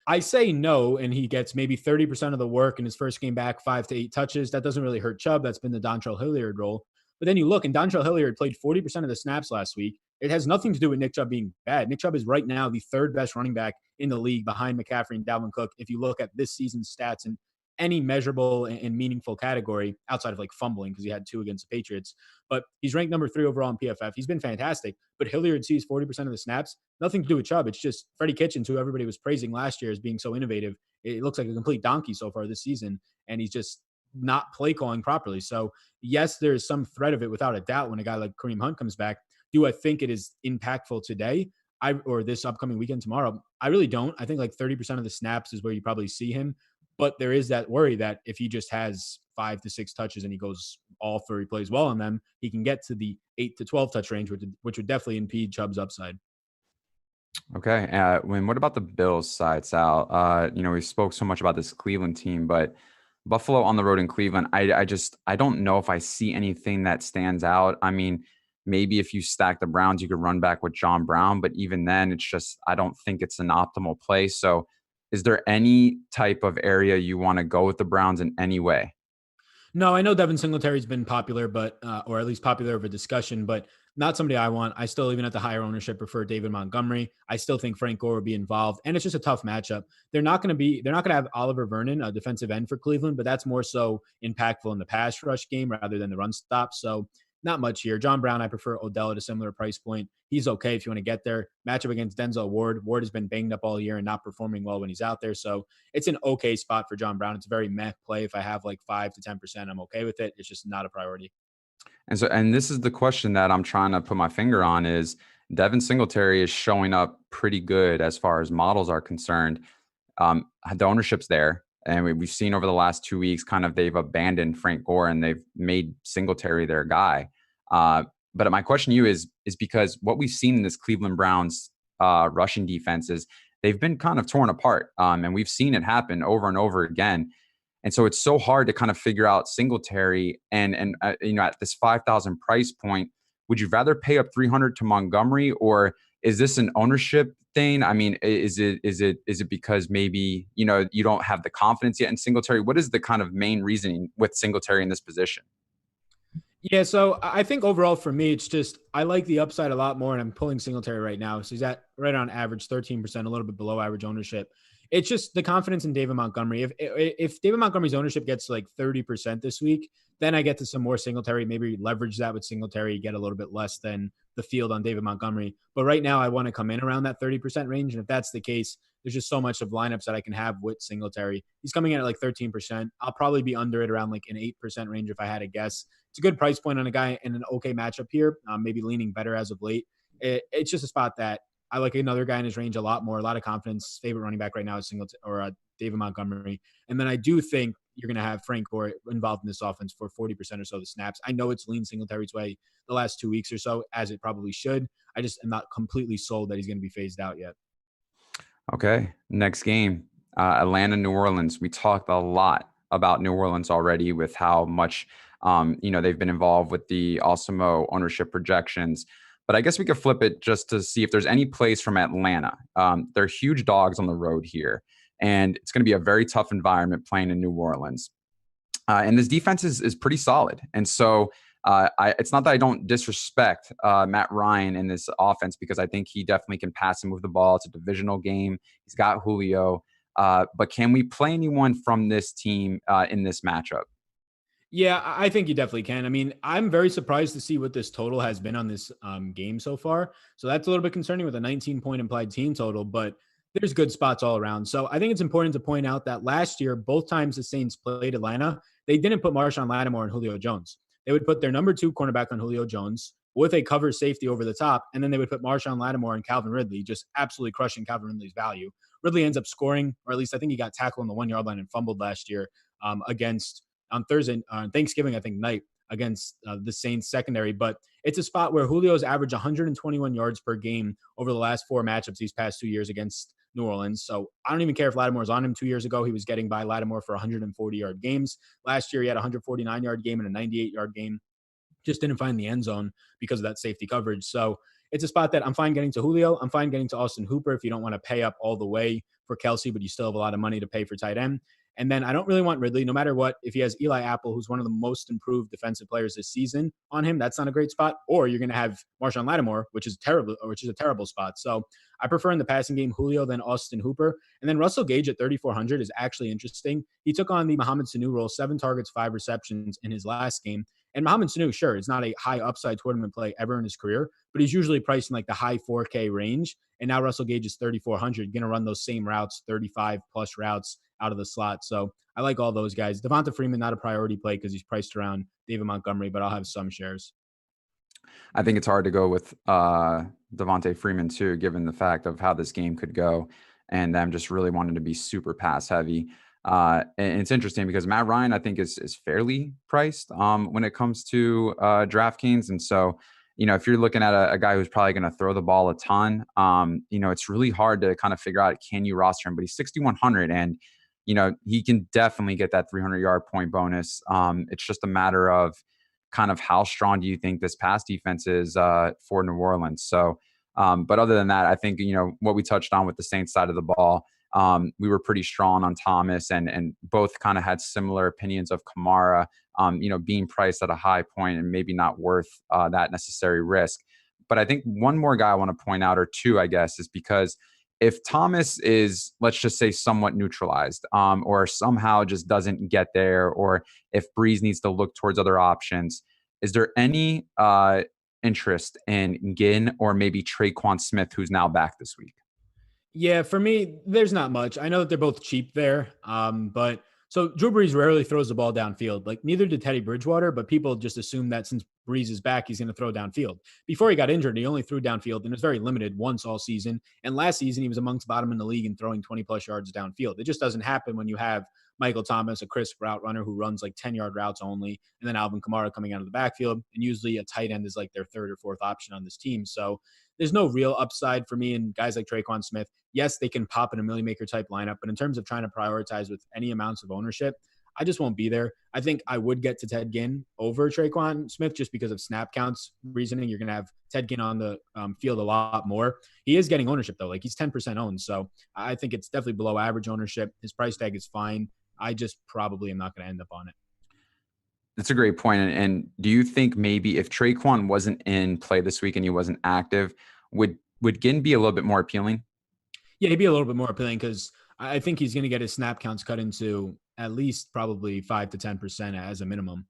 I say no, and he gets maybe 30% of the work in his first game back, 5 to 8 touches. That doesn't really hurt Chubb. That's been the Dontrell Hilliard role. But then you look, and Dontrell Hilliard played 40% of the snaps last week. It has nothing to do with Nick Chubb being bad. Nick Chubb is right now the third best running back in the league behind McCaffrey and Dalvin Cook. If you look at this season's stats and any measurable and meaningful category outside of like fumbling because he had 2 against the Patriots. But he's ranked number 3 overall in PFF. He's been fantastic. But Hilliard sees 40% of the snaps. Nothing to do with Chubb. It's just Freddie Kitchens, who everybody was praising last year as being so innovative. It looks like a complete donkey so far this season. And he's just not play calling properly. So yes, there's some threat of it without a doubt when a guy like Kareem Hunt comes back. Do I think it is impactful today? Or this upcoming weekend tomorrow? I really don't. I think like 30% of the snaps is where you probably see him. But there is that worry that if he just has 5 to 6 touches and he goes all for, he plays well on them, he can get to the 8 to 12 touch range, which would definitely impede Chubb's upside. Okay. What about the Bills side, Sal? We spoke so much about this Cleveland team, but Buffalo on the road in Cleveland, I don't know if I see anything that stands out. I mean, maybe if you stack the Browns, you could run back with John Brown, but even then, it's just, I don't think it's an optimal play. So is there any type of area you want to go with the Browns in any way? No, I know Devin Singletary's been popular, but or at least popular of a discussion, but not somebody I want. I still, even at the higher ownership, prefer David Montgomery. I still think Frank Gore would be involved, and it's just a tough matchup. They're not going to have Oliver Vernon, a defensive end for Cleveland, but that's more so impactful in the pass rush game rather than the run stop. So not much here. John Brown, I prefer Odell at a similar price point. He's okay if you want to get there. Matchup against Denzel Ward. Ward has been banged up all year and not performing well when he's out there. So it's an okay spot for John Brown. It's a very meh play. If I have like 5 to 10%, I'm okay with it. It's just not a priority. And this is the question that I'm trying to put my finger on is Devin Singletary is showing up pretty good as far as models are concerned. The ownership's there. And we've seen over the last 2 weeks, kind of they've abandoned Frank Gore and they've made Singletary their guy. But my question to you is because what we've seen in this Cleveland Browns rushing defense is they've been kind of torn apart. And we've seen it happen over and over again. And so it's so hard to kind of figure out Singletary and at this 5,000 price point, would you rather pay up 300 to Montgomery, or is this an ownership thing? I mean, is it because maybe, you don't have the confidence yet in Singletary? What is the kind of main reasoning with Singletary in this position? Yeah, so I think overall for me, it's just I like the upside a lot more, and I'm pulling Singletary right now. So he's at right on average 13%, a little bit below average ownership. It's just the confidence in David Montgomery. If David Montgomery's ownership gets like 30% this week, then I get to some more Singletary, maybe leverage that with Singletary, get a little bit less than the field on David Montgomery. But right now I want to come in around that 30% range. And if that's the case, there's just so much of lineups that I can have with Singletary. He's coming in at like 13%. I'll probably be under it around like an 8% range if I had to guess. It's a good price point on a guy in an okay matchup here, maybe leaning better as of late. It's just a spot that I like another guy in his range a lot more, a lot of confidence. Favorite running back right now is David Montgomery. And then I do think you're going to have Frank Gore involved in this offense for 40% or so of the snaps. I know it's leaned Singletary's way the last 2 weeks or so, as it probably should. I just am not completely sold that he's going to be phased out yet. Okay, next game, Atlanta, New Orleans. We talked a lot about New Orleans already with how much, they've been involved with the Awesemo ownership projections. But I guess we could flip it just to see if there's any plays from Atlanta. They're huge dogs on the road here, and it's going to be a very tough environment playing in New Orleans. And this defense is pretty solid. And so It's not that I don't disrespect Matt Ryan in this offense, because I think he definitely can pass and move the ball. It's a divisional game. He's got Julio. But can we play anyone from this team in this matchup? Yeah, I think you definitely can. I mean, I'm very surprised to see what this total has been on this game so far. So that's a little bit concerning with a 19-point implied team total, but there's good spots all around. So I think it's important to point out that last year, both times the Saints played Atlanta, they didn't put Marshawn Lattimore and Julio Jones. They would put their number 2 cornerback on Julio Jones with a cover safety over the top, and then they would put Marshawn Lattimore and Calvin Ridley, just absolutely crushing Calvin Ridley's value. Ridley ends up scoring, or at least I think he got tackled on the 1-yard line and fumbled last year against on Thursday, on Thanksgiving, I think, night against the Saints secondary. But it's a spot where Julio's averaged 121 yards per game over the last 4 matchups these past 2 years against New Orleans. So I don't even care if Lattimore's on him. 2 years ago, he was getting by Lattimore for 140-yard games. Last year, he had a 149-yard game and a 98-yard game. Just didn't find the end zone because of that safety coverage. So it's a spot that I'm fine getting to Julio. I'm fine getting to Austin Hooper if you don't want to pay up all the way for Kelsey, but you still have a lot of money to pay for tight end. And then I don't really want Ridley, no matter what. If he has Eli Apple, who's one of the most improved defensive players this season, on him, that's not a great spot. Or you're going to have Marshawn Lattimore, which is a terrible spot. So I prefer in the passing game Julio than Austin Hooper. And then Russell Gage at 3,400 is actually interesting. He took on the Mohamed Sanu role, 7 targets, 5 receptions in his last game. And Mohamed Sanu, sure, is not a high upside tournament play ever in his career, but he's usually priced in like the high 4K range. And now Russell Gage is 3,400, going to run those same routes, 35 plus routes out of the slot. So I like all those guys. Devonta Freeman, not a priority play because he's priced around David Montgomery, but I'll have some shares. I think it's hard to go with Devonta Freeman too, given the fact of how this game could go, and them just really wanting to be super pass heavy. And it's interesting because Matt Ryan, I think, is fairly priced when it comes to DraftKings, and so if you're looking at a guy who's probably going to throw the ball a ton, it's really hard to kind of figure out, can you roster him? But he's 6,100, and he can definitely get that 300-yard point bonus. It's just a matter of kind of how strong do you think this pass defense is for New Orleans. So, but other than that, I think, what we touched on with the Saints side of the ball, we were pretty strong on Thomas, and both kind of had similar opinions of Kamara, being priced at a high point and maybe not worth that necessary risk. But I think one more guy I want to point out, or two, I guess, is because if Thomas is, let's just say, somewhat neutralized, or somehow just doesn't get there, or if Breeze needs to look towards other options, is there any interest in Ginn or maybe Traquan Smith, who's now back this week? Yeah, for me, there's not much. I know that they're both cheap there, but so Drew Brees rarely throws the ball downfield. Like, neither did Teddy Bridgewater, but people just assume that since Brees is back, he's going to throw downfield. Before he got injured, he only threw downfield, and it was very limited once all season. And last season, he was amongst bottom in the league in throwing 20-plus yards downfield. It just doesn't happen when you have Michael Thomas, a crisp route runner who runs like 10-yard routes only, and then Alvin Kamara coming out of the backfield. And usually a tight end is like their third or fourth option on this team. So there's no real upside for me in guys like Traquan Smith. Yes, they can pop in a million maker type lineup, but in terms of trying to prioritize with any amounts of ownership, I just won't be there. I think I would get to Ted Ginn over Traquan Smith just because of snap counts reasoning. You're going to have Ted Ginn on the field a lot more. He is getting ownership, though. Like, he's 10% owned. So I think it's definitely below average ownership. His price tag is fine. I just probably am not going to end up on it. That's a great point. And do you think maybe if Traquan wasn't in play this week and he wasn't active, would Ginn be a little bit more appealing? Yeah, he'd be a little bit more appealing because I think he's going to get his snap counts cut into at least probably 5 to 10% as a minimum.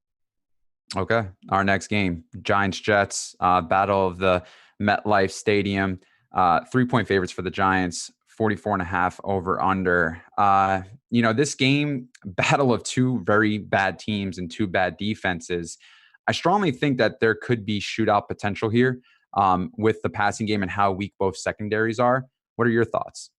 Okay. Our next game, Giants-Jets, battle of the MetLife Stadium. 3-point favorites for the Giants, 44.5 over under. This game, battle of two very bad teams and two bad defenses. I strongly think that there could be shootout potential here with the passing game and how weak both secondaries are. What are your thoughts?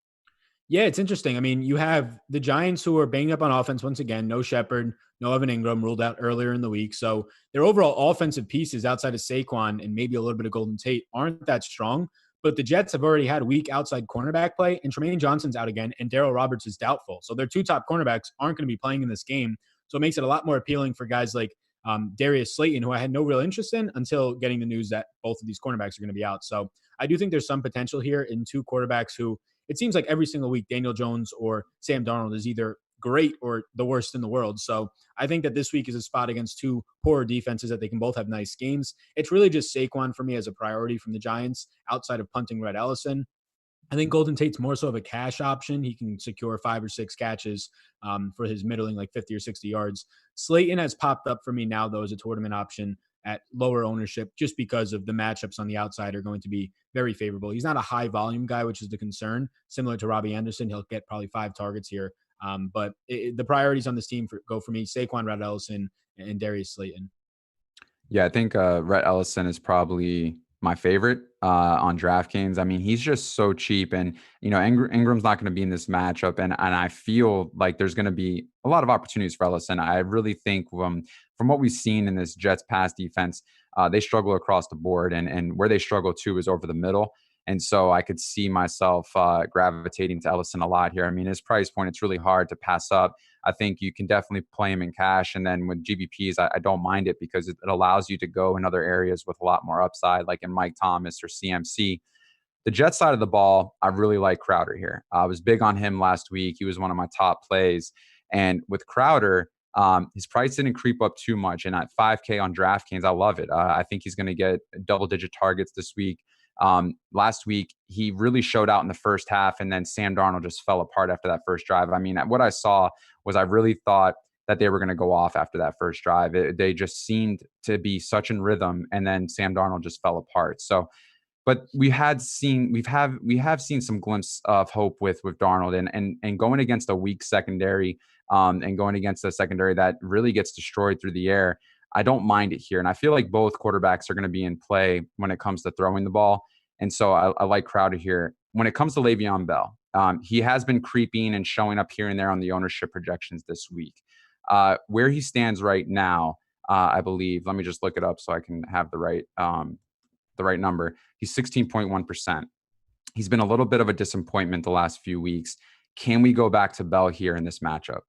Yeah, it's interesting. I mean, you have the Giants who are banged up on offense once again. No Shepard, no Evan Ingram, ruled out earlier in the week. So their overall offensive pieces outside of Saquon and maybe a little bit of Golden Tate aren't that strong. But the Jets have already had weak outside cornerback play, and Tremaine Johnson's out again, and Darryl Roberts is doubtful. So their two top cornerbacks aren't going to be playing in this game. So it makes it a lot more appealing for guys like Darius Slayton, who I had no real interest in until getting the news that both of these cornerbacks are going to be out. So I do think there's some potential here in two quarterbacks who, it seems like every single week, Daniel Jones or Sam Darnold is either great or the worst in the world. So I think that this week is a spot against two poor defenses that they can both have nice games. It's really just Saquon for me as a priority from the Giants outside of punting Red Ellison. I think Golden Tate's more so of a cash option. He can secure 5 or 6 catches for his middling, like 50 or 60 yards. Slayton has popped up for me now, though, as a tournament option at lower ownership just because of the matchups on the outside are going to be very favorable. He's not a high volume guy, which is the concern. Similar to Robbie Anderson, he'll get probably 5 targets here. But the priorities on this team go for me, Saquon, Red Ellison, and Darius Slayton. Yeah, I think Rhett Ellison is probably my favorite on DraftKings. I mean, he's just so cheap, and Ingram's not going to be in this matchup, and I feel like there's going to be a lot of opportunities for Ellison. I really think from what we've seen in this Jets pass defense, they struggle across the board, and where they struggle too is over the middle. And so I could see myself gravitating to Ellison a lot here. I mean, his price point, it's really hard to pass up. I think you can definitely play him in cash. And then with GBPs, I don't mind it because it allows you to go in other areas with a lot more upside, like in Mike Thomas or CMC. The Jets side of the ball, I really like Crowder here. I was big on him last week. He was one of my top plays. And with Crowder, his price didn't creep up too much. And at 5K on DraftKings, I love it. I think he's going to get double-digit targets this week. Last week, he really showed out in the first half, and then Sam Darnold just fell apart after that first drive. I mean, what I saw was I really thought that they were going to go off after that first drive. They just seemed to be such in rhythm, and then Sam Darnold just fell apart. So, but we have seen some glimpse of hope with Darnold, and going against a weak secondary, and going against a secondary that really gets destroyed through the air. I don't mind it here. And I feel like both quarterbacks are going to be in play when it comes to throwing the ball. And so I like Crowder here. When it comes to Le'Veon Bell, he has been creeping and showing up here and there on the ownership projections this week. Where he stands right now, I believe, let me just look it up so I can have the right number. He's 16.1%. He's been a little bit of a disappointment the last few weeks. Can we go back to Bell here in this matchup?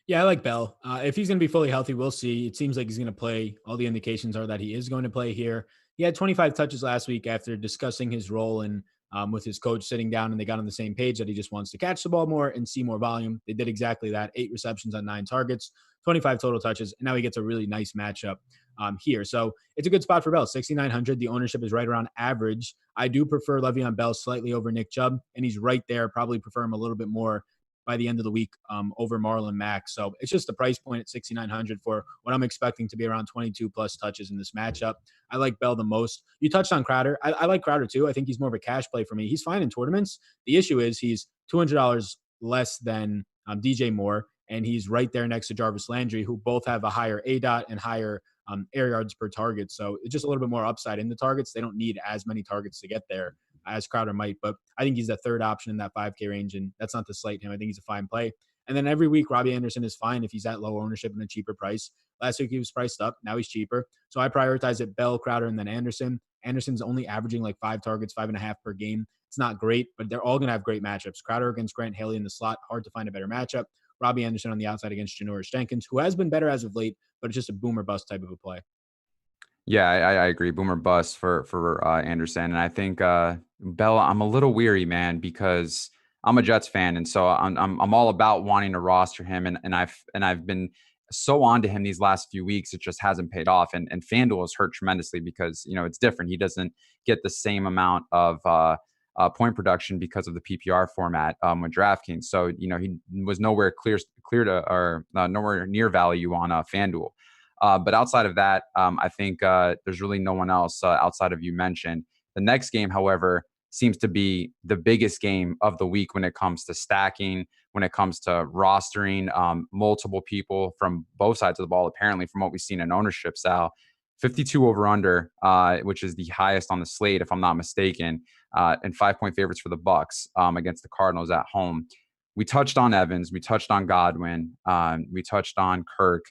Yeah, I like Bell. If he's going to be fully healthy, we'll see. It seems like he's going to play. All the indications are that he is going to play here. He had 25 touches last week after discussing his role and with his coach sitting down, and they got on the same page that he just wants to catch the ball more and see more volume. They did exactly that. 8 receptions on 9 targets, 25 total touches, and now he gets a really nice matchup here. So it's a good spot for Bell. 6,900. The ownership is right around average. I do prefer Le'Veon Bell slightly over Nick Chubb, and he's right there. Probably prefer him a little bit more by the end of the week over Marlon Mack. So it's just the price point at 6,900 for what I'm expecting to be around 22 plus touches in this matchup. I like Bell the most. You touched on Crowder. I like Crowder too. I think he's more of a cash play for me. He's fine in tournaments. The issue is he's $200 less than DJ Moore, and he's right there next to Jarvis Landry, who both have a higher ADOT and higher air yards per target. So it's just a little bit more upside in the targets. They don't need as many targets to get there as Crowder might, but I think he's the third option in that 5K range, and that's not to slight him. I think he's a fine play. And then every week, Robbie Anderson is fine if he's at low ownership and a cheaper price. Last week, he was priced up. Now he's cheaper. So I prioritize it, Bell, Crowder, and then Anderson. Anderson's only averaging like 5 targets, 5.5 per game. It's not great, but they're all going to have great matchups. Crowder against Grant Haley in the slot, hard to find a better matchup. Robbie Anderson on the outside against Janoris Jenkins, who has been better as of late, but it's just a boomer bust type of a play. Yeah, I agree. Boomer bust for Anderson, and I think Bell. I'm a little weary, man, because I'm a Jets fan, and so I'm all about wanting to roster him, and I've been so on to him these last few weeks. It just hasn't paid off, and FanDuel has hurt tremendously because it's different. He doesn't get the same amount of point production because of the PPR format with DraftKings. So he was nowhere nowhere near value on FanDuel. But outside of that, I think there's really no one else outside of you mentioned. The next game, however, seems to be the biggest game of the week when it comes to stacking, when it comes to rostering multiple people from both sides of the ball, apparently, from what we've seen in ownership, Sal. 52 over under, which is the highest on the slate, if I'm not mistaken, and 5-point favorites for the Bucs against the Cardinals at home. We touched on Evans. We touched on Godwin. We touched on Kirk.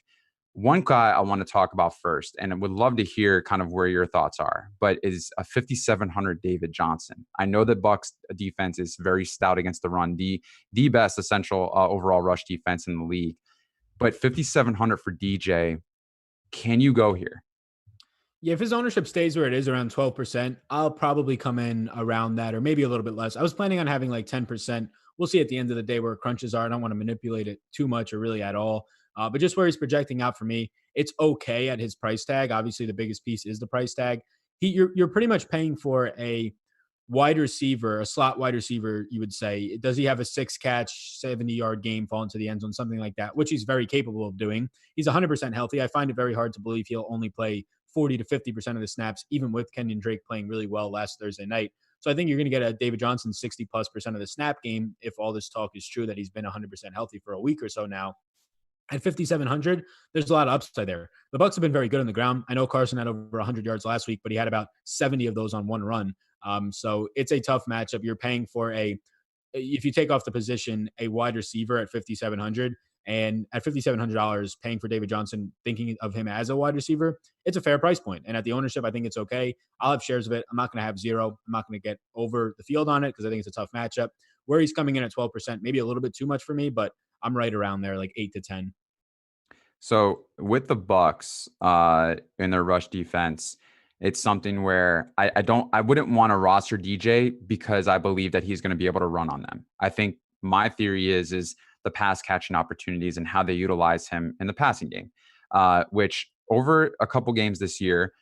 One guy I want to talk about first, and I would love to hear kind of where your thoughts are, but is a 5,700 David Johnson. I know that Bucs defense is very stout against the run, the best essential overall rush defense in the league. But 5,700 for DJ, can you go here? Yeah, if his ownership stays where it is around 12%, I'll probably come in around that or maybe a little bit less. I was planning on having like 10%. We'll see at the end of the day where crunches are. I don't want to manipulate it too much or really at all. But just where he's projecting out for me, it's okay at his price tag. Obviously, the biggest piece is the price tag. You're pretty much paying for a wide receiver, a slot wide receiver, you would say. Does he have a 6-catch, 70-yard game, fall into the end zone, something like that, which he's very capable of doing? He's 100% healthy. I find it very hard to believe he'll only play 40 to 50% of the snaps, even with Kenyon Drake playing really well last Thursday night. So I think you're going to get a David Johnson 60+% of the snap game if all this talk is true that he's been 100% healthy for a week or so now. At 5,700, there's a lot of upside there. The Bucs have been very good on the ground. I know Carson had over 100 yards last week, but he had about 70 of those on one run. So it's a tough matchup. You're paying for if you take off the position, a wide receiver at 5,700, and at $5,700 paying for David Johnson, thinking of him as a wide receiver, it's a fair price point. And at the ownership, I think it's okay. I'll have shares of it. I'm not going to have zero. I'm not going to get over the field on it because I think it's a tough matchup. Where he's coming in at 12%, maybe a little bit too much for me, but I'm right around there, like 8 to 10. So with the Bucs in their rush defense, it's something where I wouldn't want to roster DJ because I believe that he's going to be able to run on them. I think my theory is the pass catching opportunities and how they utilize him in the passing game, which over a couple games this year,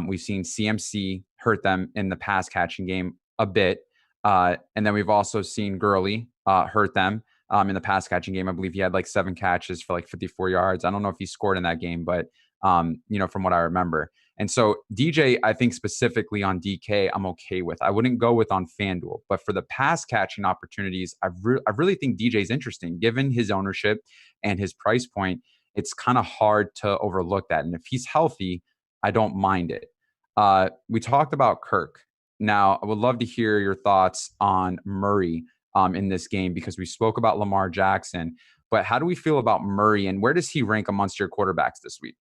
we've seen CMC hurt them in the pass catching game a bit. And then we've also seen Gurley hurt them in the pass catching game. I believe he had like 7 catches for like 54 yards. I don't know if he scored in that game, but from what I remember. And so DJ, I think specifically on DK, I'm okay with. I wouldn't go with on FanDuel, but for the pass catching opportunities, I really think DJ is interesting given his ownership and his price point. It's kind of hard to overlook that. And if he's healthy, I don't mind it. We talked about Kirk. Now, I would love to hear your thoughts on Murray in this game because we spoke about Lamar Jackson. But how do we feel about Murray and where does he rank amongst your quarterbacks this week?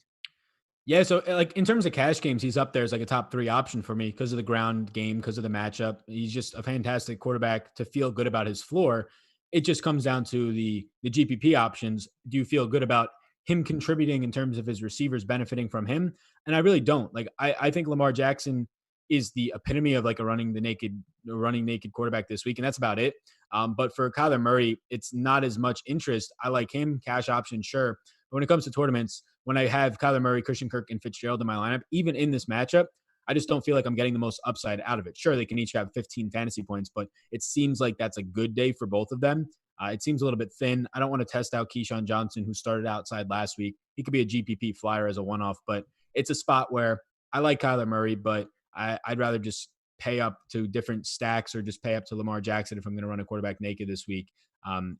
Yeah, so like in terms of cash games, he's up there as like a top 3 option for me because of the ground game, because of the matchup. He's just a fantastic quarterback to feel good about his floor. It just comes down to the GPP options. Do you feel good about him contributing in terms of his receivers benefiting from him? And I really don't. Like I think Lamar Jackson is the epitome of like a running naked quarterback this week, and that's about it. But for Kyler Murray, it's not as much interest. I like him, cash option, sure. But when it comes to tournaments, when I have Kyler Murray, Christian Kirk, and Fitzgerald in my lineup, even in this matchup, I just don't feel like I'm getting the most upside out of it. Sure, they can each have 15 fantasy points, but it seems like that's a good day for both of them. It seems a little bit thin. I don't want to test out Keyshawn Johnson, who started outside last week. He could be a GPP flyer as a one-off, but it's a spot where I like Kyler Murray, but I'd rather just pay up to different stacks or just pay up to Lamar Jackson if I'm going to run a quarterback naked this week.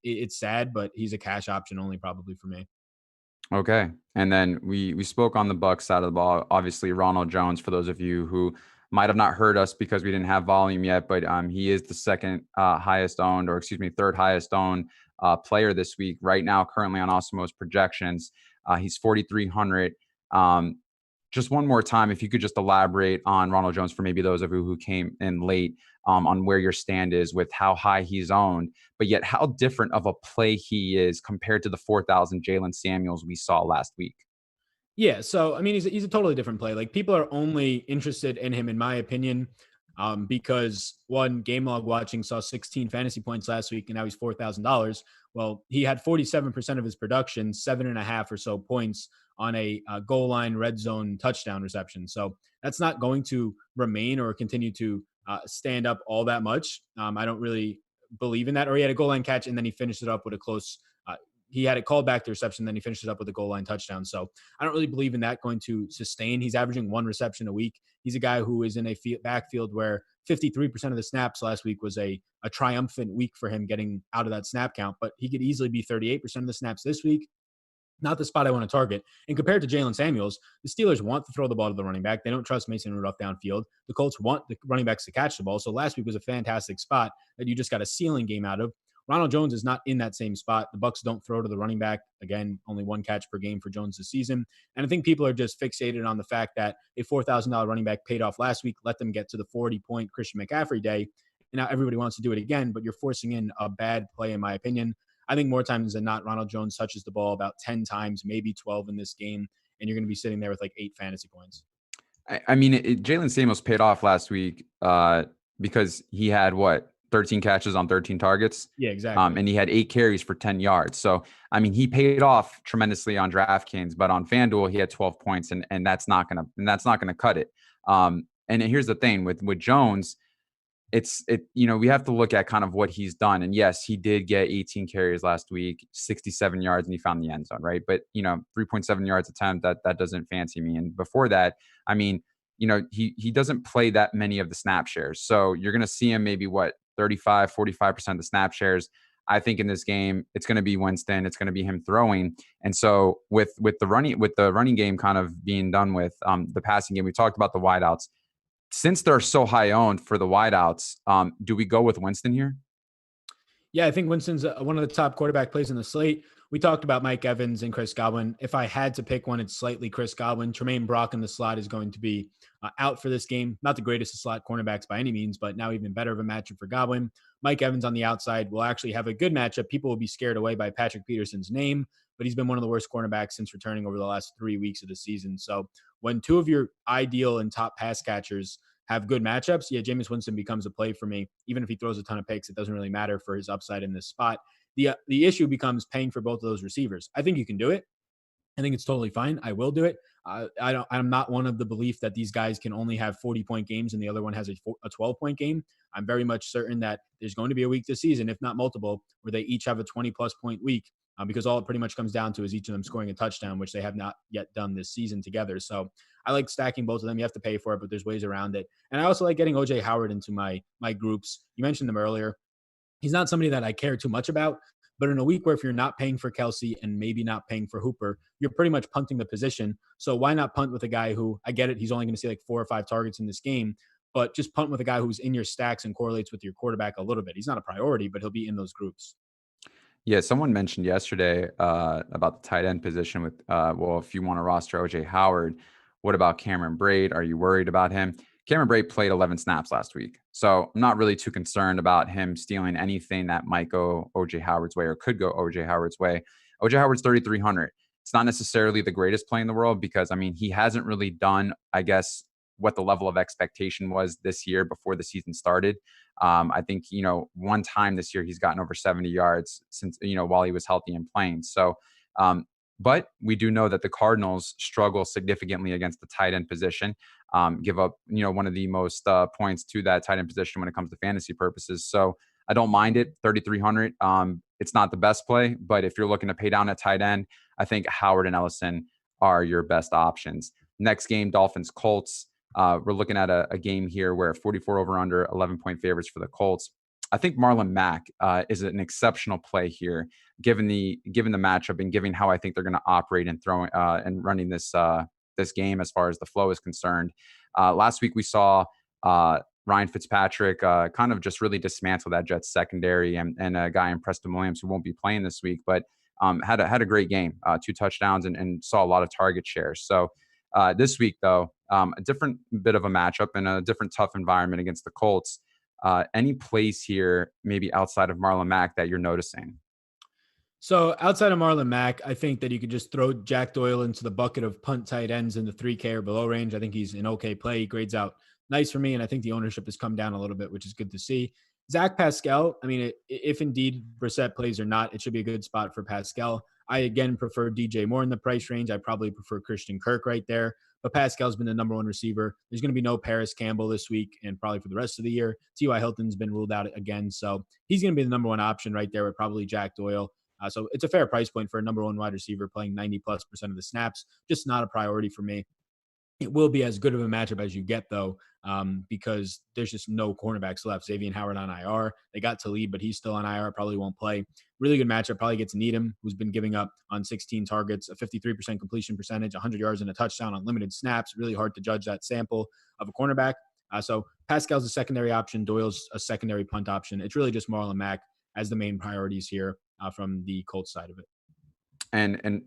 It's sad, but he's a cash option only probably for me. Okay. And then we spoke on the Bucs side of the ball. Obviously, Ronald Jones, for those of you who might have not heard us because we didn't have volume yet, but he is the third highest owned player this week. Right now, currently on Awesomo's projections, he's 4,300. Just one more time, if you could just elaborate on Ronald Jones for maybe those of you who came in late on where your stand is with how high he's owned, but yet how different of a play he is compared to the 4,000 Jalen Samuels we saw last week. Yeah, so I mean, he's a totally different play. Like people are only interested in him, in my opinion, because one game log watching saw 16 fantasy points last week, and now he's $4,000. Well, he had 47% of his production, 7.5 or so points on a goal line red zone touchdown reception. So that's not going to remain or continue to stand up all that much. I don't really believe in that. Or he had a goal line catch and then he finished it up with a close. He had it called back to reception, then he finished it up with a goal line touchdown. So I don't really believe in that going to sustain. He's averaging 1 reception a week. He's a guy who is in a backfield where 53% of the snaps last week was a triumphant week for him getting out of that snap count, but he could easily be 38% of the snaps this week. Not the spot I want to target. And compared to Jalen Samuels, the Steelers want to throw the ball to the running back. They don't trust Mason Rudolph downfield. The Colts want the running backs to catch the ball. So last week was a fantastic spot that you just got a ceiling game out of. Ronald Jones is not in that same spot. The Bucs don't throw to the running back. Again, only 1 catch per game for Jones this season. And I think people are just fixated on the fact that a $4,000 running back paid off last week. Let them get to the 40-point Christian McCaffrey day. And now everybody wants to do it again, but you're forcing in a bad play, in my opinion. I think more times than not, Ronald Jones touches the ball about 10 times, maybe 12 in this game, and you're going to be sitting there with like 8 fantasy points. I mean, Jalen Samuels paid off last week because he had 13 catches on 13 targets. Yeah, exactly. And he had 8 carries for 10 yards. So, I mean, he paid off tremendously on DraftKings, but on FanDuel, he had 12 points, and that's not gonna cut it. And here's the thing with Jones, we have to look at kind of what he's done. And yes, he did get 18 carries last week, 67 yards, and he found the end zone, right? But 3.7 yards attempt, that doesn't fancy me. And before that, I mean, he doesn't play that many of the snap shares. So you're going to see him maybe 35, 45% of the snap shares. I think in this game, it's going to be Winston. It's going to be him throwing. And so with the running game kind of being done with the passing game, we talked about the wideouts. Since they're so high owned for the wideouts, do we go with Winston here? Yeah, I think Winston's one of the top quarterback plays in the slate. We talked about Mike Evans and Chris Godwin. If I had to pick one, it's slightly Chris Godwin. Tremaine Brock in the slot is going to be out for this game. Not the greatest of slot cornerbacks by any means, but now even better of a matchup for Godwin. Mike Evans on the outside will actually have a good matchup. People will be scared away by Patrick Peterson's name, but he's been one of the worst cornerbacks since returning over the last 3 weeks of the season. So when two of your ideal and top pass catchers have good matchups, yeah, Jameis Winston becomes a play for me. Even if he throws a ton of picks, it doesn't really matter for his upside in this spot. The issue becomes paying for both of those receivers. I think you can do it. I think it's totally fine. I will do it. I'm not one of the belief that these guys can only have 40-point games and the other one has a 12-point game. I'm very much certain that there's going to be a week this season, if not multiple, where they each have a 20-plus point week. Because all it pretty much comes down to is each of them scoring a touchdown, which they have not yet done this season together. So I like stacking both of them. You have to pay for it, but there's ways around it. And I also like getting OJ Howard into my groups. You mentioned him earlier. He's not somebody that I care too much about, but in a week where if you're not paying for Kelsey and maybe not paying for Hooper, you're pretty much punting the position. So why not punt with a guy who, I get it, he's only going to see like 4 or 5 targets in this game, but just punt with a guy who's in your stacks and correlates with your quarterback a little bit. He's not a priority, but he'll be in those groups. Yeah, someone mentioned yesterday about the tight end position with, if you want to roster OJ Howard, what about Cameron Brate? Are you worried about him? Cameron Brate played 11 snaps last week. So I'm not really too concerned about him stealing anything that might go OJ Howard's way or could go OJ Howard's way. OJ Howard's 3,300. It's not necessarily the greatest play in the world because, I mean, he hasn't really done, I guess, what the level of expectation was this year before the season started. I think, one time this year he's gotten over 70 yards since, while he was healthy and playing. So, but we do know that the Cardinals struggle significantly against the tight end position, give up, one of the most points to that tight end position when it comes to fantasy purposes. So I don't mind it. 3,300. It's not the best play, but if you're looking to pay down at tight end, I think Howard and Ellison are your best options. Next game, Dolphins Colts. We're looking at a game here where 44 over under, 11-point favorites for the Colts. I think Marlon Mack is an exceptional play here, given the matchup and given how I think they're going to operate and throwing and running this game as far as the flow is concerned. Last week we saw Ryan Fitzpatrick kind of just really dismantle that Jets secondary and a guy in Preston Williams who won't be playing this week, but had a great game, 2 touchdowns and saw a lot of target shares. So this week, though, a different bit of a matchup and a different tough environment against the Colts. Any plays here, maybe outside of Marlon Mack, that you're noticing? So outside of Marlon Mack, I think that you could just throw Jack Doyle into the bucket of punt tight ends in the 3K or below range. I think he's an okay play. He grades out nice for me, and I think the ownership has come down a little bit, which is good to see. Zach Pascal, I mean, if indeed Brissett plays or not, it should be a good spot for Pascal. I, again, prefer DJ Moore in the price range. I probably prefer Christian Kirk right there. But Pascal's been the number one receiver. There's going to be no Paris Campbell this week and probably for the rest of the year. T.Y. Hilton's been ruled out again. So he's going to be the number one option right there with probably Jack Doyle. So it's a fair price point for a number one wide receiver playing 90+% of the snaps. Just not a priority for me. It will be as good of a matchup as you get, though, because there's just no cornerbacks left. Xavier Howard on IR. They got Talib, but he's still on IR. Probably won't play. Really good matchup. Probably gets Needham, who's been giving up on 16 targets, a 53% completion percentage, 100 yards and a touchdown on limited snaps. Really hard to judge that sample of a cornerback. So Pascal's a secondary option. Doyle's a secondary punt option. It's really just Marlon Mack as the main priorities here from the Colts side of it. And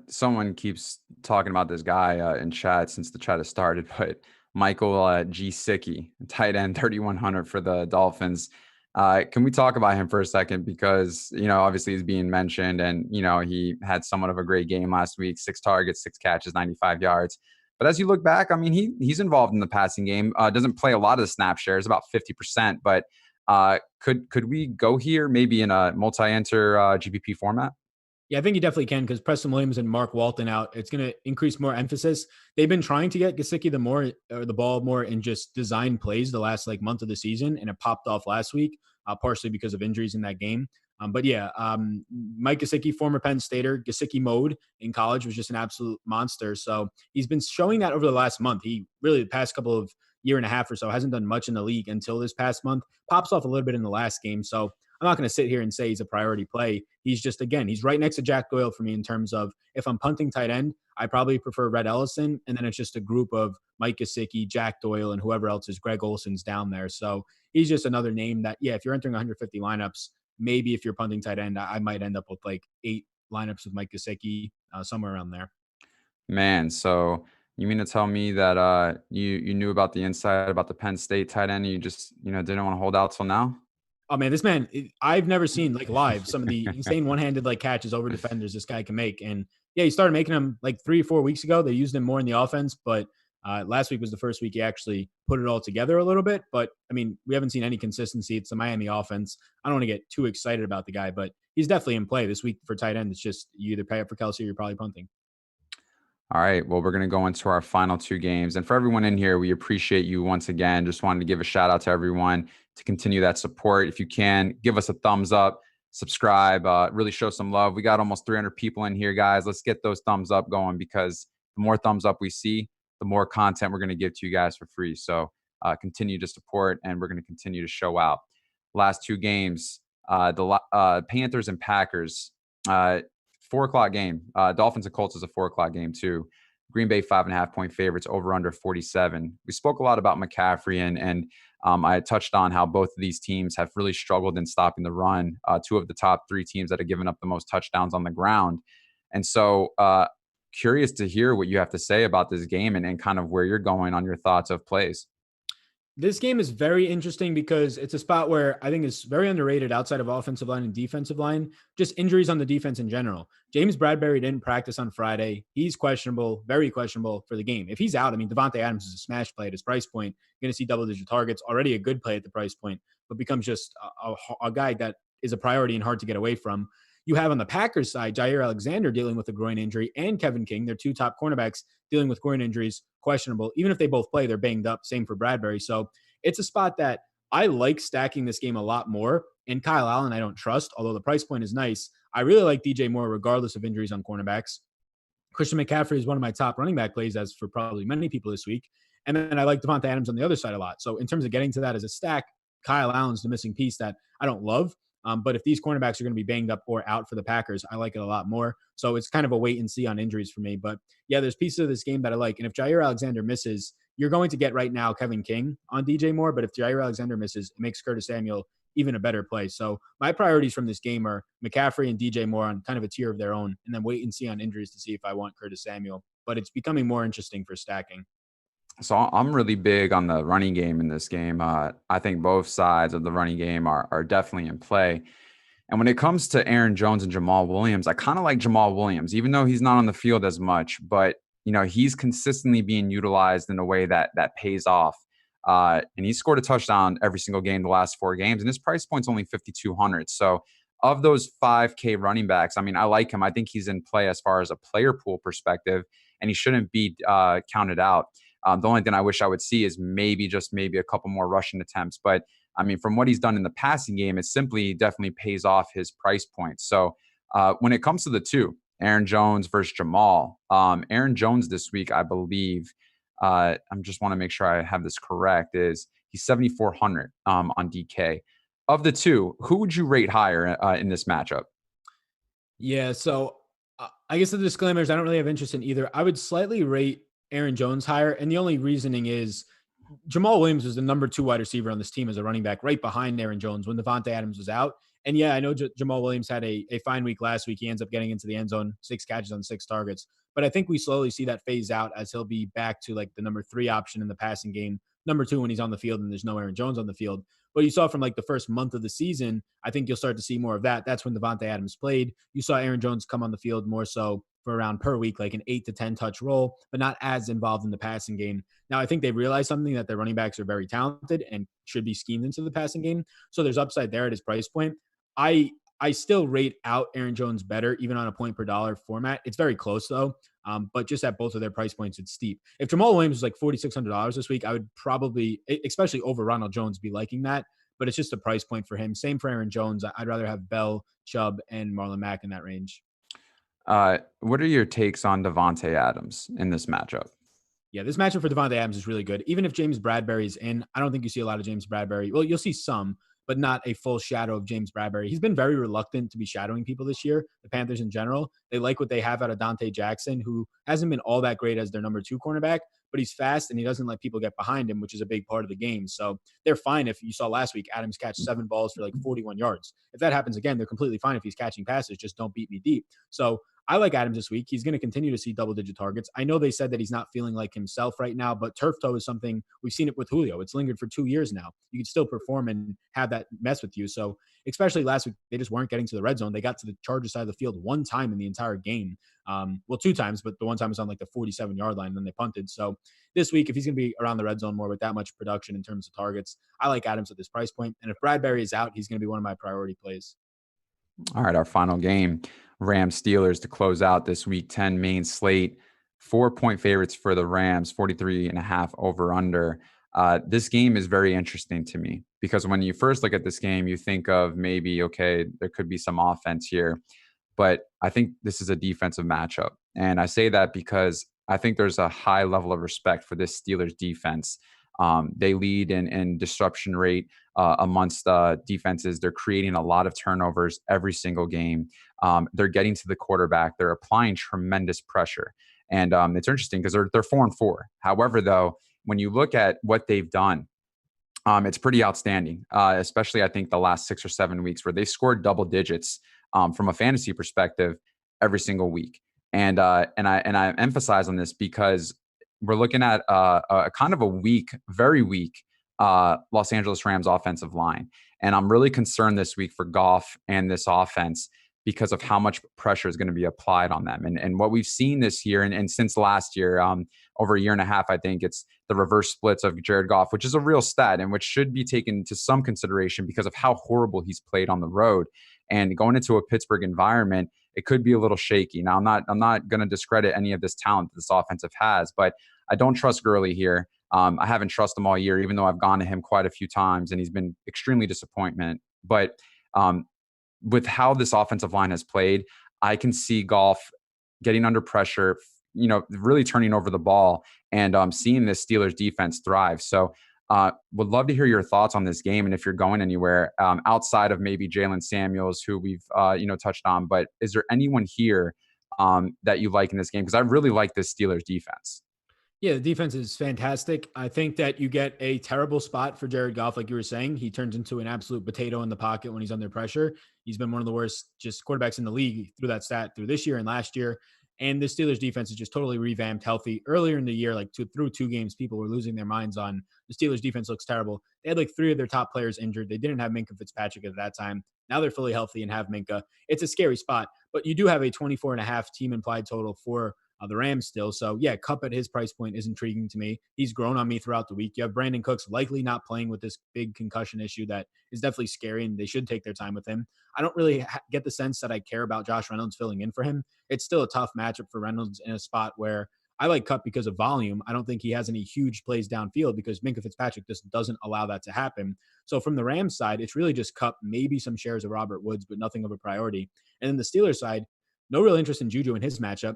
someone keeps talking about this guy in chat since the chat has started, but Michael G. Sicky, tight end, 3,100 for the Dolphins. Can we talk about him for a second? Because, obviously he's being mentioned and, he had somewhat of a great game last week, 6 targets, 6 catches, 95 yards. But as you look back, I mean, he's involved in the passing game, doesn't play a lot of the snap shares, about 50%, but Could we go here maybe in a multi-enter GPP format? Yeah, I think you definitely can because Preston Williams and Mark Walton out. It's going to increase more emphasis. They've been trying to get Gesicki the ball more in just design plays the last like month of the season, and it popped off last week, partially because of injuries in that game. But yeah, Mike Gesicki, former Penn Stater, Gesicki mode in college was just an absolute monster. So he's been showing that over the last month. He really the past couple of year and a half or so hasn't done much in the league until this past month. Pops off a little bit in the last game. So I'm not going to sit here and say he's a priority play. He's just, again, he's right next to Jack Doyle for me in terms of if I'm punting tight end, I probably prefer Red Ellison. And then it's just a group of Mike Gesicki, Jack Doyle, and whoever else is Greg Olson's down there. So he's just another name that, yeah, if you're entering 150 lineups, maybe if you're punting tight end, I might end up with like 8 lineups with Mike Gesicki, somewhere around there. Man, so you mean to tell me that you knew about the inside about the Penn State tight end and you just didn't want to hold out till now? Oh man, this man, I've never seen like live some of the insane one-handed like catches over defenders this guy can make. And yeah, he started making them like 3 or 4 weeks ago. They used him more in the offense, but last week was the first week he actually put it all together a little bit. But I mean, we haven't seen any consistency. It's the Miami offense. I don't want to get too excited about the guy, but he's definitely in play this week for tight end. It's just you either pay up for Kelsey or you're probably punting. All right. Well, we're going to go into our final 2 games. And for everyone in here, we appreciate you once again. Just wanted to give a shout out to everyone to continue that support. If you can, give us a thumbs up, subscribe, really show some love. We got almost 300 people in here, guys. Let's get those thumbs up going because the more thumbs up we see, the more content we're going to give to you guys for free. So continue to support, and we're going to continue to show out. Last 2 games, the Panthers and Packers. 4:00 game. Dolphins and Colts is a 4:00 game too. Green Bay 5.5-point favorites, over under 47. We spoke a lot about McCaffrey and I touched on how both of these teams have really struggled in stopping the run. 2 of the top 3 teams that have given up the most touchdowns on the ground. And so curious to hear what you have to say about this game and kind of where you're going on your thoughts of plays. This game is very interesting because it's a spot where I think is very underrated outside of offensive line and defensive line, just injuries on the defense in general. James Bradbury didn't practice on Friday. He's questionable, very questionable for the game. If he's out, I mean, Devontae Adams is a smash play at his price point. You're going to see double-digit targets, already a good play at the price point, but becomes just a guy that is a priority and hard to get away from. You have on the Packers side, Jair Alexander dealing with a groin injury and Kevin King, their 2 top cornerbacks, dealing with groin injuries, questionable. Even if they both play, they're banged up. Same for Bradbury. So it's a spot that I like stacking this game a lot more. And Kyle Allen, I don't trust, although the price point is nice. I really like DJ Moore, regardless of injuries on cornerbacks. Christian McCaffrey is one of my top running back plays, as for probably many people this week. And then I like Devontae Adams on the other side a lot. So in terms of getting to that as a stack, Kyle Allen's the missing piece that I don't love. But if these cornerbacks are going to be banged up or out for the Packers, I like it a lot more. So it's kind of a wait and see on injuries for me. But yeah, there's pieces of this game that I like. And if Jair Alexander misses, you're going to get right now Kevin King on DJ Moore. But if Jair Alexander misses, it makes Curtis Samuel even a better play. So my priorities from this game are McCaffrey and DJ Moore on kind of a tier of their own, and then wait and see on injuries to see if I want Curtis Samuel. But it's becoming more interesting for stacking. So I'm really big on the running game in this game. I think both sides of the running game are definitely in play. And when it comes to Aaron Jones and Jamal Williams, I kind of like Jamal Williams, even though he's not on the field as much. But, he's consistently being utilized in a way that pays off. And he scored a touchdown every single game the last 4 games. And his price point's only 5,200. So of those 5K running backs, I mean, I like him. I think he's in play as far as a player pool perspective, and he shouldn't be counted out. The only thing I wish I would see is maybe a couple more rushing attempts. But I mean, from what he's done in the passing game, it simply definitely pays off his price point. So when it comes to the 2, Aaron Jones versus Jamal, Aaron Jones this week, I believe, I just want to make sure I have this correct, is he's 7,400 on DK. Of the 2, who would you rate higher in this matchup? Yeah, so I guess the disclaimers, I don't really have interest in either. I would slightly rate Aaron Jones higher. And the only reasoning is Jamal Williams was the number 2 wide receiver on this team as a running back, right behind Aaron Jones when Devontae Adams was out. And yeah, I know Jamal Williams had a fine week last week. He ends up getting into the end zone, 6 catches on 6 targets. But I think we slowly see that phase out as he'll be back to like the number 3 option in the passing game, number 2 when he's on the field and there's no Aaron Jones on the field. But you saw from like the first month of the season, I think you'll start to see more of that. That's when Devontae Adams played. You saw Aaron Jones come on the field more so for around per week, like an 8 to 10 touch role, but not as involved in the passing game. Now, I think they realized something, that their running backs are very talented and should be schemed into the passing game. So there's upside there at his price point. I I still rate out Aaron Jones better, even on a point per dollar format. It's very close though. But just at both of their price points, it's steep. If Jamal Williams was like $4,600 this week, I would probably, especially over Ronald Jones, be liking that. But it's just a price point for him. Same for Aaron Jones. I'd rather have Bell, Chubb, and Marlon Mack in that range. What are your takes on Devontae Adams in this matchup? Yeah, this matchup for Devontae Adams is really good. Even if James Bradbury's in, I don't think you see a lot of James Bradbury. Well, you'll see some, but not a full shadow of James Bradbury. He's been very reluctant to be shadowing people this year, the Panthers in general. They like what they have out of Dante Jackson, who hasn't been all that great as their number 2 cornerback, but he's fast and he doesn't let people get behind him, which is a big part of the game. So they're fine if you saw last week Adams catch 7 balls for like 41 yards. If that happens again, they're completely fine if he's catching passes. Just don't beat me deep. So I like Adams this week. He's going to continue to see double-digit targets. I know they said that he's not feeling like himself right now, but turf toe is something we've seen it with Julio. It's lingered for 2 years now. You can still perform and have that mess with you. So especially last week, they just weren't getting to the red zone. They got to the Chargers side of the field one time in the entire game. Well, 2 times, but the one time was on like the 47-yard line, and then they punted. So this week, if he's going to be around the red zone more with that much production in terms of targets, I like Adams at this price point. And if Bradbury is out, he's going to be one of my priority plays. All right, our final game, Rams Steelers to close out this week 10 main slate. 4-point favorites for the Rams, 43.5 over under. This game is very interesting to me because when you first look at this game, you think of maybe, okay, there could be some offense here, but I think this is a defensive matchup. And I say that because I think there's a high level of respect for this Steelers defense. They lead in disruption rate amongst defenses. They're creating a lot of turnovers every single game. They're getting to the quarterback. They're applying tremendous pressure. And it's interesting because they're 4-4. However, though, when you look at what they've done, it's pretty outstanding, especially I think the last 6 or 7 weeks where they scored double digits from a fantasy perspective every single week. And I emphasize on this because we're looking at a kind of a weak, very weak Los Angeles Rams offensive line. And I'm really concerned this week for Goff and this offense because of how much pressure is going to be applied on them. And what we've seen this year and since last year, over a year and a half, I think it's the reverse splits of Jared Goff, which is a real stat and which should be taken into some consideration because of how horrible he's played on the road. And going into a Pittsburgh environment, it could be a little shaky. Now, I'm not going to discredit any of this talent that this offensive has, but I don't trust Gurley here. I haven't trusted him all year, even though I've gone to him quite a few times, and he's been extremely disappointment. But with how this offensive line has played, I can see Goff getting under pressure, really turning over the ball and seeing this Steelers defense thrive. So would love to hear your thoughts on this game. And if you're going anywhere outside of maybe Jalen Samuels, who we've, touched on, but is there anyone here that you like in this game? Because I really like this Steelers defense. Yeah, the defense is fantastic. I think that you get a terrible spot for Jared Goff, like you were saying. He turns into an absolute potato in the pocket when he's under pressure. He's been one of the worst just quarterbacks in the league through that stat through this year and last year. And the Steelers defense is just totally revamped, healthy. Earlier in the year, through 2 games, people were losing their minds on the Steelers defense looks terrible. They had 3 of their top players injured. They didn't have Minkah Fitzpatrick at that time. Now they're fully healthy and have Minkah. It's a scary spot, but you do have a 24.5 team implied total for the Rams still. So yeah, Kupp at his price point is intriguing to me. He's grown on me throughout the week. You have Brandon Cooks likely not playing with this big concussion issue that is definitely scary, and they should take their time with him. I don't really get the sense that I care about Josh Reynolds filling in for him. It's still a tough matchup for Reynolds in a spot where I like Kupp because of volume. I don't think he has any huge plays downfield because Minkah Fitzpatrick just doesn't allow that to happen. So from the Rams side, it's really just Kupp, maybe some shares of Robert Woods, but nothing of a priority. And then the Steelers side, no real interest in Juju in his matchup.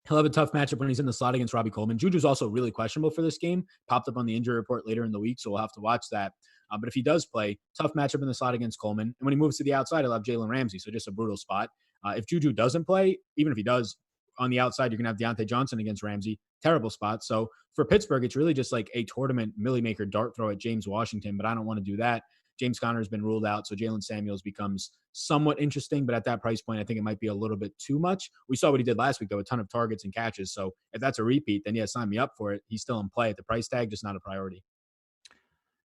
He'll have a tough matchup when he's in the slot against Robbie Coleman. Juju's also really questionable for this game. Popped up on the injury report later in the week, so we'll have to watch that. But if he does play, tough matchup in the slot against Coleman. And when he moves to the outside, he'll have Jalen Ramsey, so just a brutal spot. If Juju doesn't play, even if he does, on the outside, you're going to have Deontay Johnson against Ramsey. Terrible spot. So for Pittsburgh, it's really just like a tournament Millie Maker dart throw at James Washington, but I don't want to do that. James Conner has been ruled out, so Jalen Samuels becomes somewhat interesting, but at that price point, I think it might be a little bit too much. We saw what he did last week, though, a ton of targets and catches. So if that's a repeat, then yeah, sign me up for it. He's still in play at the price tag, just not a priority.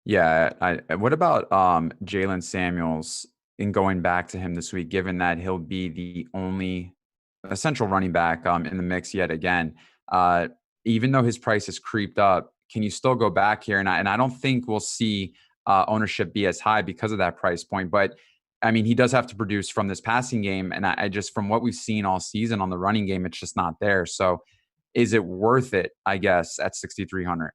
Yeah. What about Jalen Samuels in going back to him this week, given that he'll be the only a central running back in the mix yet again. Uh, Even though his price has creeped up, can you still go back here? And I don't think we'll see ownership be as high because of that price point. But I mean, he does have to produce from this passing game, and I just from what we've seen all season on the running game, it's just not there. So, is it worth it? I guess at 6,300.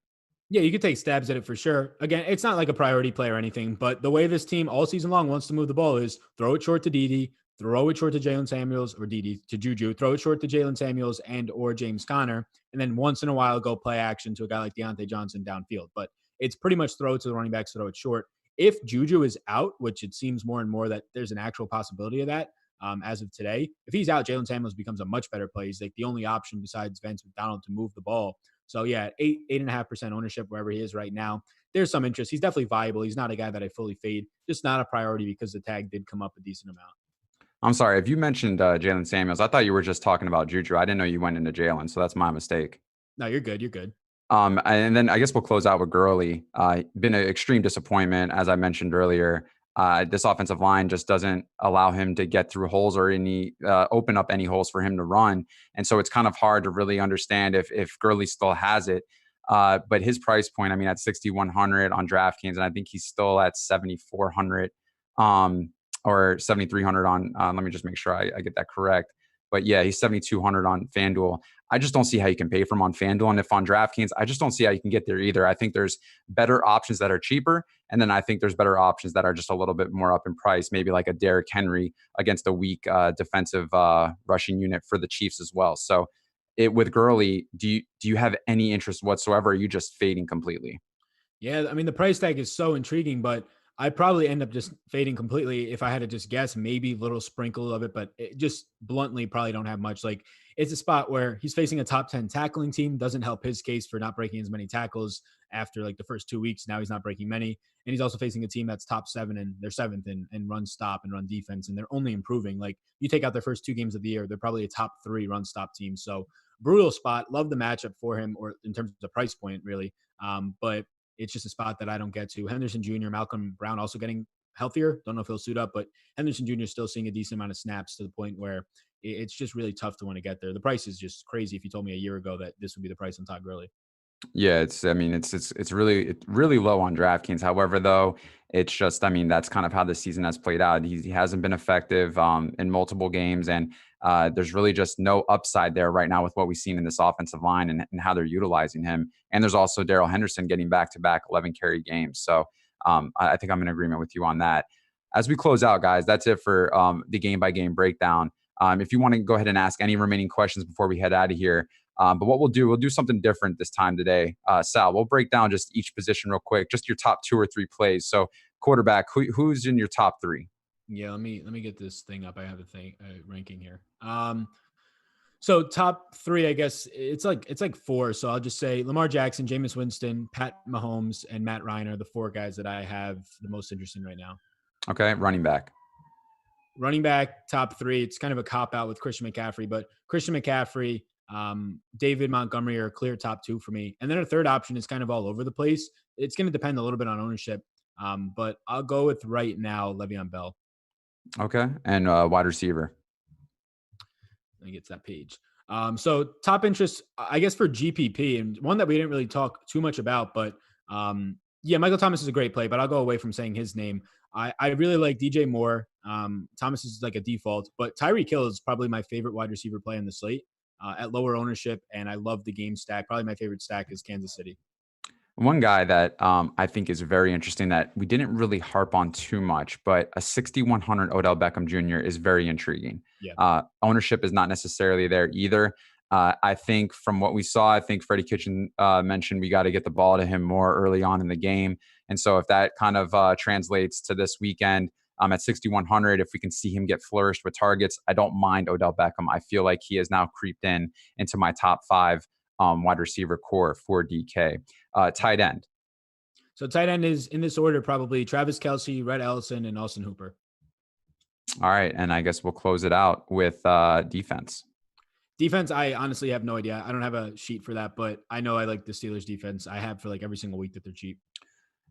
Yeah, you could take stabs at it for sure. Again, it's not like a priority play or anything, but the way this team all season long wants to move the ball is throw it short to Dede, throw it short to Jalen Samuels or Dede to Juju, throw it short to Jalen Samuels and or James Conner, and then once in a while go play action to a guy like Deontay Johnson downfield. But it's pretty much throw it to the running backs, throw it short. If Juju is out, which it seems more and more that there's an actual possibility of that, as of today, if he's out, Jalen Samuels becomes a much better play. He's like the only option besides Vance McDonald to move the ball. So yeah, 8.5% ownership wherever he is right now. There's some interest. He's definitely viable. He's not a guy that I fully fade. Just not a priority because the tag did come up a decent amount. I'm sorry. If you mentioned Jalen Samuels, I thought you were just talking about Juju. I didn't know you went into Jalen, so that's my mistake. No, you're good. You're good. And then I guess we'll close out with Gurley. Been an extreme disappointment, as I mentioned earlier. This offensive line just doesn't allow him to get through holes or any open up any holes for him to run, and so it's kind of hard to really understand if Gurley still has it. But his price point, I mean, at 6,100 on DraftKings, and I think he's still at 7,400 or 7,300 on. Let me just make sure I get that correct. But yeah, he's 7,200 on FanDuel. I just don't see how you can pay for him on FanDuel. And if on DraftKings, I just don't see how you can get there either. I think there's better options that are cheaper. And then I think there's better options that are just a little bit more up in price, maybe like a Derrick Henry against a weak defensive rushing unit for the Chiefs as well. So with Gurley, do you have any interest whatsoever? Or are you just fading completely? Yeah, I mean the price tag is so intriguing, but I'd probably end up just fading completely if I had to just guess. Maybe a little sprinkle of it, but it just bluntly probably don't have much. Like it's a spot where he's facing a top 10 tackling team, doesn't help his case for not breaking as many tackles after like the first 2 weeks. Now he's not breaking many, and he's also facing a team that's top seven and they're seventh in run stop and run defense, and they're only improving. Like you take out their first 2 games of the year, they're probably a top 3 run stop team. So brutal spot. Love the matchup for him, or in terms of the price point, really. But it's just a spot that I don't get to. Henderson Jr., Malcolm Brown also getting healthier. Don't know if he'll suit up, but Henderson Jr. is still seeing a decent amount of snaps to the point where it's just really tough to want to get there. The price is just crazy. If you told me a year ago that this would be the price on Todd Gurley. Yeah, I mean, it's really low on DraftKings. However, though, it's just, I mean, that's kind of how the season has played out. He hasn't been effective in multiple games, and there's really just no upside there right now with what we've seen in this offensive line and how they're utilizing him. And there's also Darrell Henderson getting back-to-back 11 carry games. So I think I'm in agreement with you on that. As we close out, guys, that's it for the game-by-game breakdown. If you want to go ahead and ask any remaining questions before we head out of here. But what we'll do something different this time today. Sal, we'll break down just each position real quick, just your top 2 or 3 plays. So quarterback, who's in your top 3? Yeah, let me get this thing up. I have a thing ranking here. So top 3, I guess it's like 4. So I'll just say Lamar Jackson, Jameis Winston, Pat Mahomes, and Matt Ryan are the 4 guys that I have the most interest in right now. Okay, running back. Running back, top 3. It's kind of a cop out with Christian McCaffrey, but Christian McCaffrey, David Montgomery are a clear top 2 for me. And then a third option is kind of all over the place. It's going to depend a little bit on ownership. But I'll go with right now Le'Veon Bell. Okay, and wide receiver. Let me get to that page. So top interest, I guess, for GPP, and one that we didn't really talk too much about, but yeah, Michael Thomas is a great play, but I'll go away from saying his name. I really like DJ Moore. Thomas is like a default, but Tyreek Hill is probably my favorite wide receiver play on the slate at lower ownership, and I love the game stack. Probably my favorite stack is Kansas City. One guy that I think is very interesting that we didn't really harp on too much, but a 6,100 Odell Beckham Jr. is very intriguing. Yeah. Ownership is not necessarily there either. I think from what we saw, I think Freddie Kitchen mentioned we got to get the ball to him more early on in the game. And so if that kind of translates to this weekend at 6,100, if we can see him get flourished with targets, I don't mind Odell Beckham. I feel like he has now creeped into my top 5 wide receiver core for DK. Tight end. So tight end is in this order, probably Travis Kelce, Red Ellison, and Austin Hooper. All right. And I guess we'll close it out with defense. Defense, I honestly have no idea. I don't have a sheet for that, but I know I like the Steelers defense. I have for like every single week that they're cheap.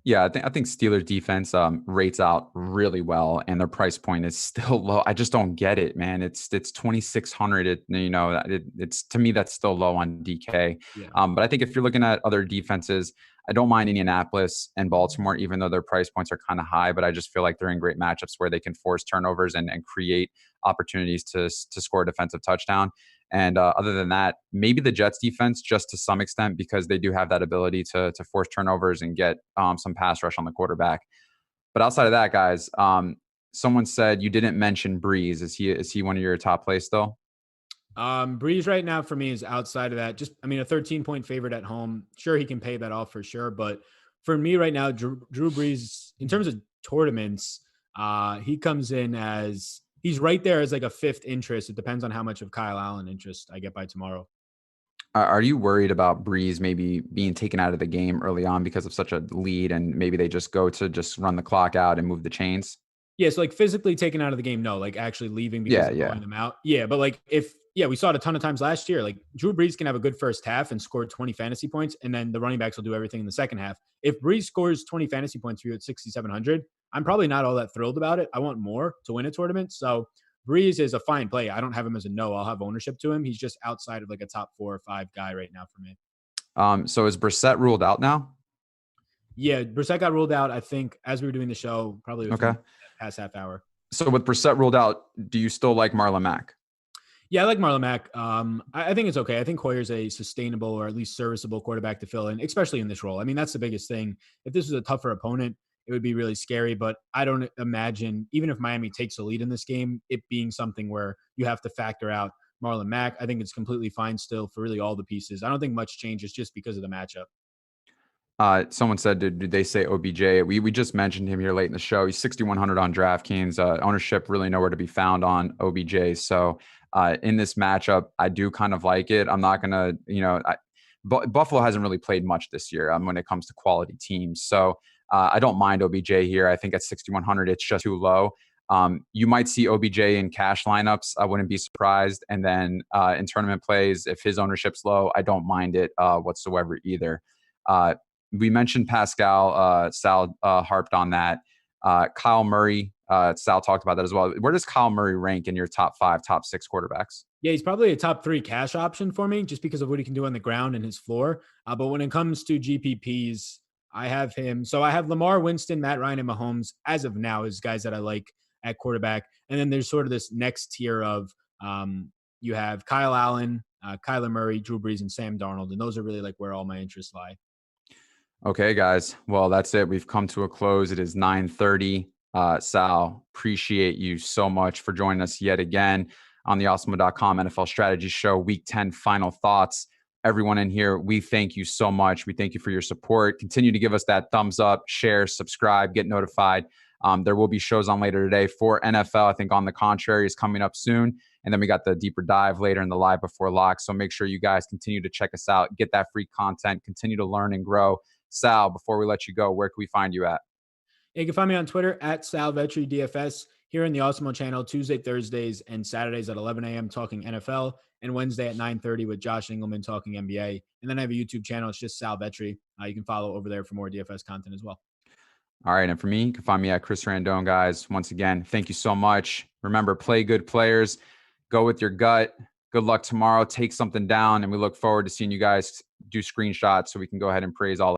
Yeah, I think Steelers defense rates out really well, and their price point is still low. I just don't get it, man. It's 2,600. It's to me that's still low on DK. Yeah. But I think if you're looking at other defenses, I don't mind Indianapolis and Baltimore, even though their price points are kind of high. But I just feel like they're in great matchups where they can force turnovers and create opportunities to score a defensive touchdown. And other than that, maybe the Jets defense just to some extent because they do have that ability to force turnovers and get some pass rush on the quarterback. But outside of that, guys, someone said you didn't mention Breeze. Is he one of your top plays still? Breeze right now for me is outside of that. Just, I mean, a 13-point favorite at home. Sure, he can pay that off for sure. But for me right now, Drew Brees, in terms of tournaments, he comes in as he's right there as like a fifth interest. It depends on how much of Kyle Allen interest I get by tomorrow. Are you worried about Breeze maybe being taken out of the game early on because of such a lead, and maybe they just go to just run the clock out and move the chains? Yeah, so like physically taken out of the game, no, like actually leaving because Yeah, of yeah. blowing them out. Yeah, but like we saw it a ton of times last year. Like Drew Brees can have a good first half and score 20 fantasy points, and then the running backs will do everything in the second half. If Brees scores 20 fantasy points for you at 6,700, I'm probably not all that thrilled about it. I want more to win a tournament. So Brees is a fine play. I don't have him as a no. I'll have ownership to him. He's just outside of like a top 4 or 5 guy right now for me. So is Brissett ruled out now? Yeah, Brissett got ruled out, I think, as we were doing the show, probably within Okay. the past half hour. So with Brissett ruled out, do you still like Marlon Mack? Yeah, I like Marlon Mack. I think it's okay. I think Hoyer's a sustainable or at least serviceable quarterback to fill in, especially in this role. I mean, that's the biggest thing. If this was a tougher opponent, it would be really scary. But I don't imagine, even if Miami takes a lead in this game, it being something where you have to factor out Marlon Mack. I think it's completely fine still for really all the pieces. I don't think much changes just because of the matchup. Someone said, did they say OBJ? We just mentioned him here late in the show. He's 6,100 on DraftKings. Ownership really nowhere to be found on OBJ. So in this matchup, I do kind of like it. I'm not going to, Buffalo hasn't really played much this year when it comes to quality teams. So I don't mind OBJ here. I think at 6,100, it's just too low. You might see OBJ in cash lineups. I wouldn't be surprised. And then in tournament plays, if his ownership's low, I don't mind it whatsoever either. We mentioned Pascal. Sal harped on that. Kyle Murray. Sal talked about that as well. Where does Kyle Murray rank in your top 5, top 6 quarterbacks? Yeah, he's probably a top 3 cash option for me just because of what he can do on the ground and his floor. But when it comes to GPPs, I have him. So I have Lamar, Winston, Matt Ryan, and Mahomes as of now as guys that I like at quarterback. And then there's sort of this next tier of you have Kyle Allen, Kyler Murray, Drew Brees, and Sam Darnold. And those are really like where all my interests lie. Okay, guys. Well, that's it. We've come to a close. It is 9:30. Sal, appreciate you so much for joining us yet again on the Awesemo.com NFL Strategy Show, Week 10 final thoughts. Everyone in here, we thank you so much. We thank you for your support. Continue to give us that thumbs up, share, subscribe, get notified. There will be shows on later today for NFL. I think On the Contrary is coming up soon. And then we got the deeper dive later in the live before lock. So make sure you guys continue to check us out, get that free content, continue to learn and grow. Sal, before we let you go, where can we find you at? You can find me on Twitter at Salvetri DFS, here in the Awesemo channel, Tuesday, Thursdays, and Saturdays at 11 a.m. talking NFL, and Wednesday at 9:30 with Josh Engelman talking NBA. And then I have a YouTube channel. It's just Salvetri. You can follow over there for more DFS content as well. All right. And for me, you can find me at Chris Randone, guys. Once again, thank you so much. Remember, play good players. Go with your gut. Good luck tomorrow. Take something down. And we look forward to seeing you guys do screenshots so we can go ahead and praise all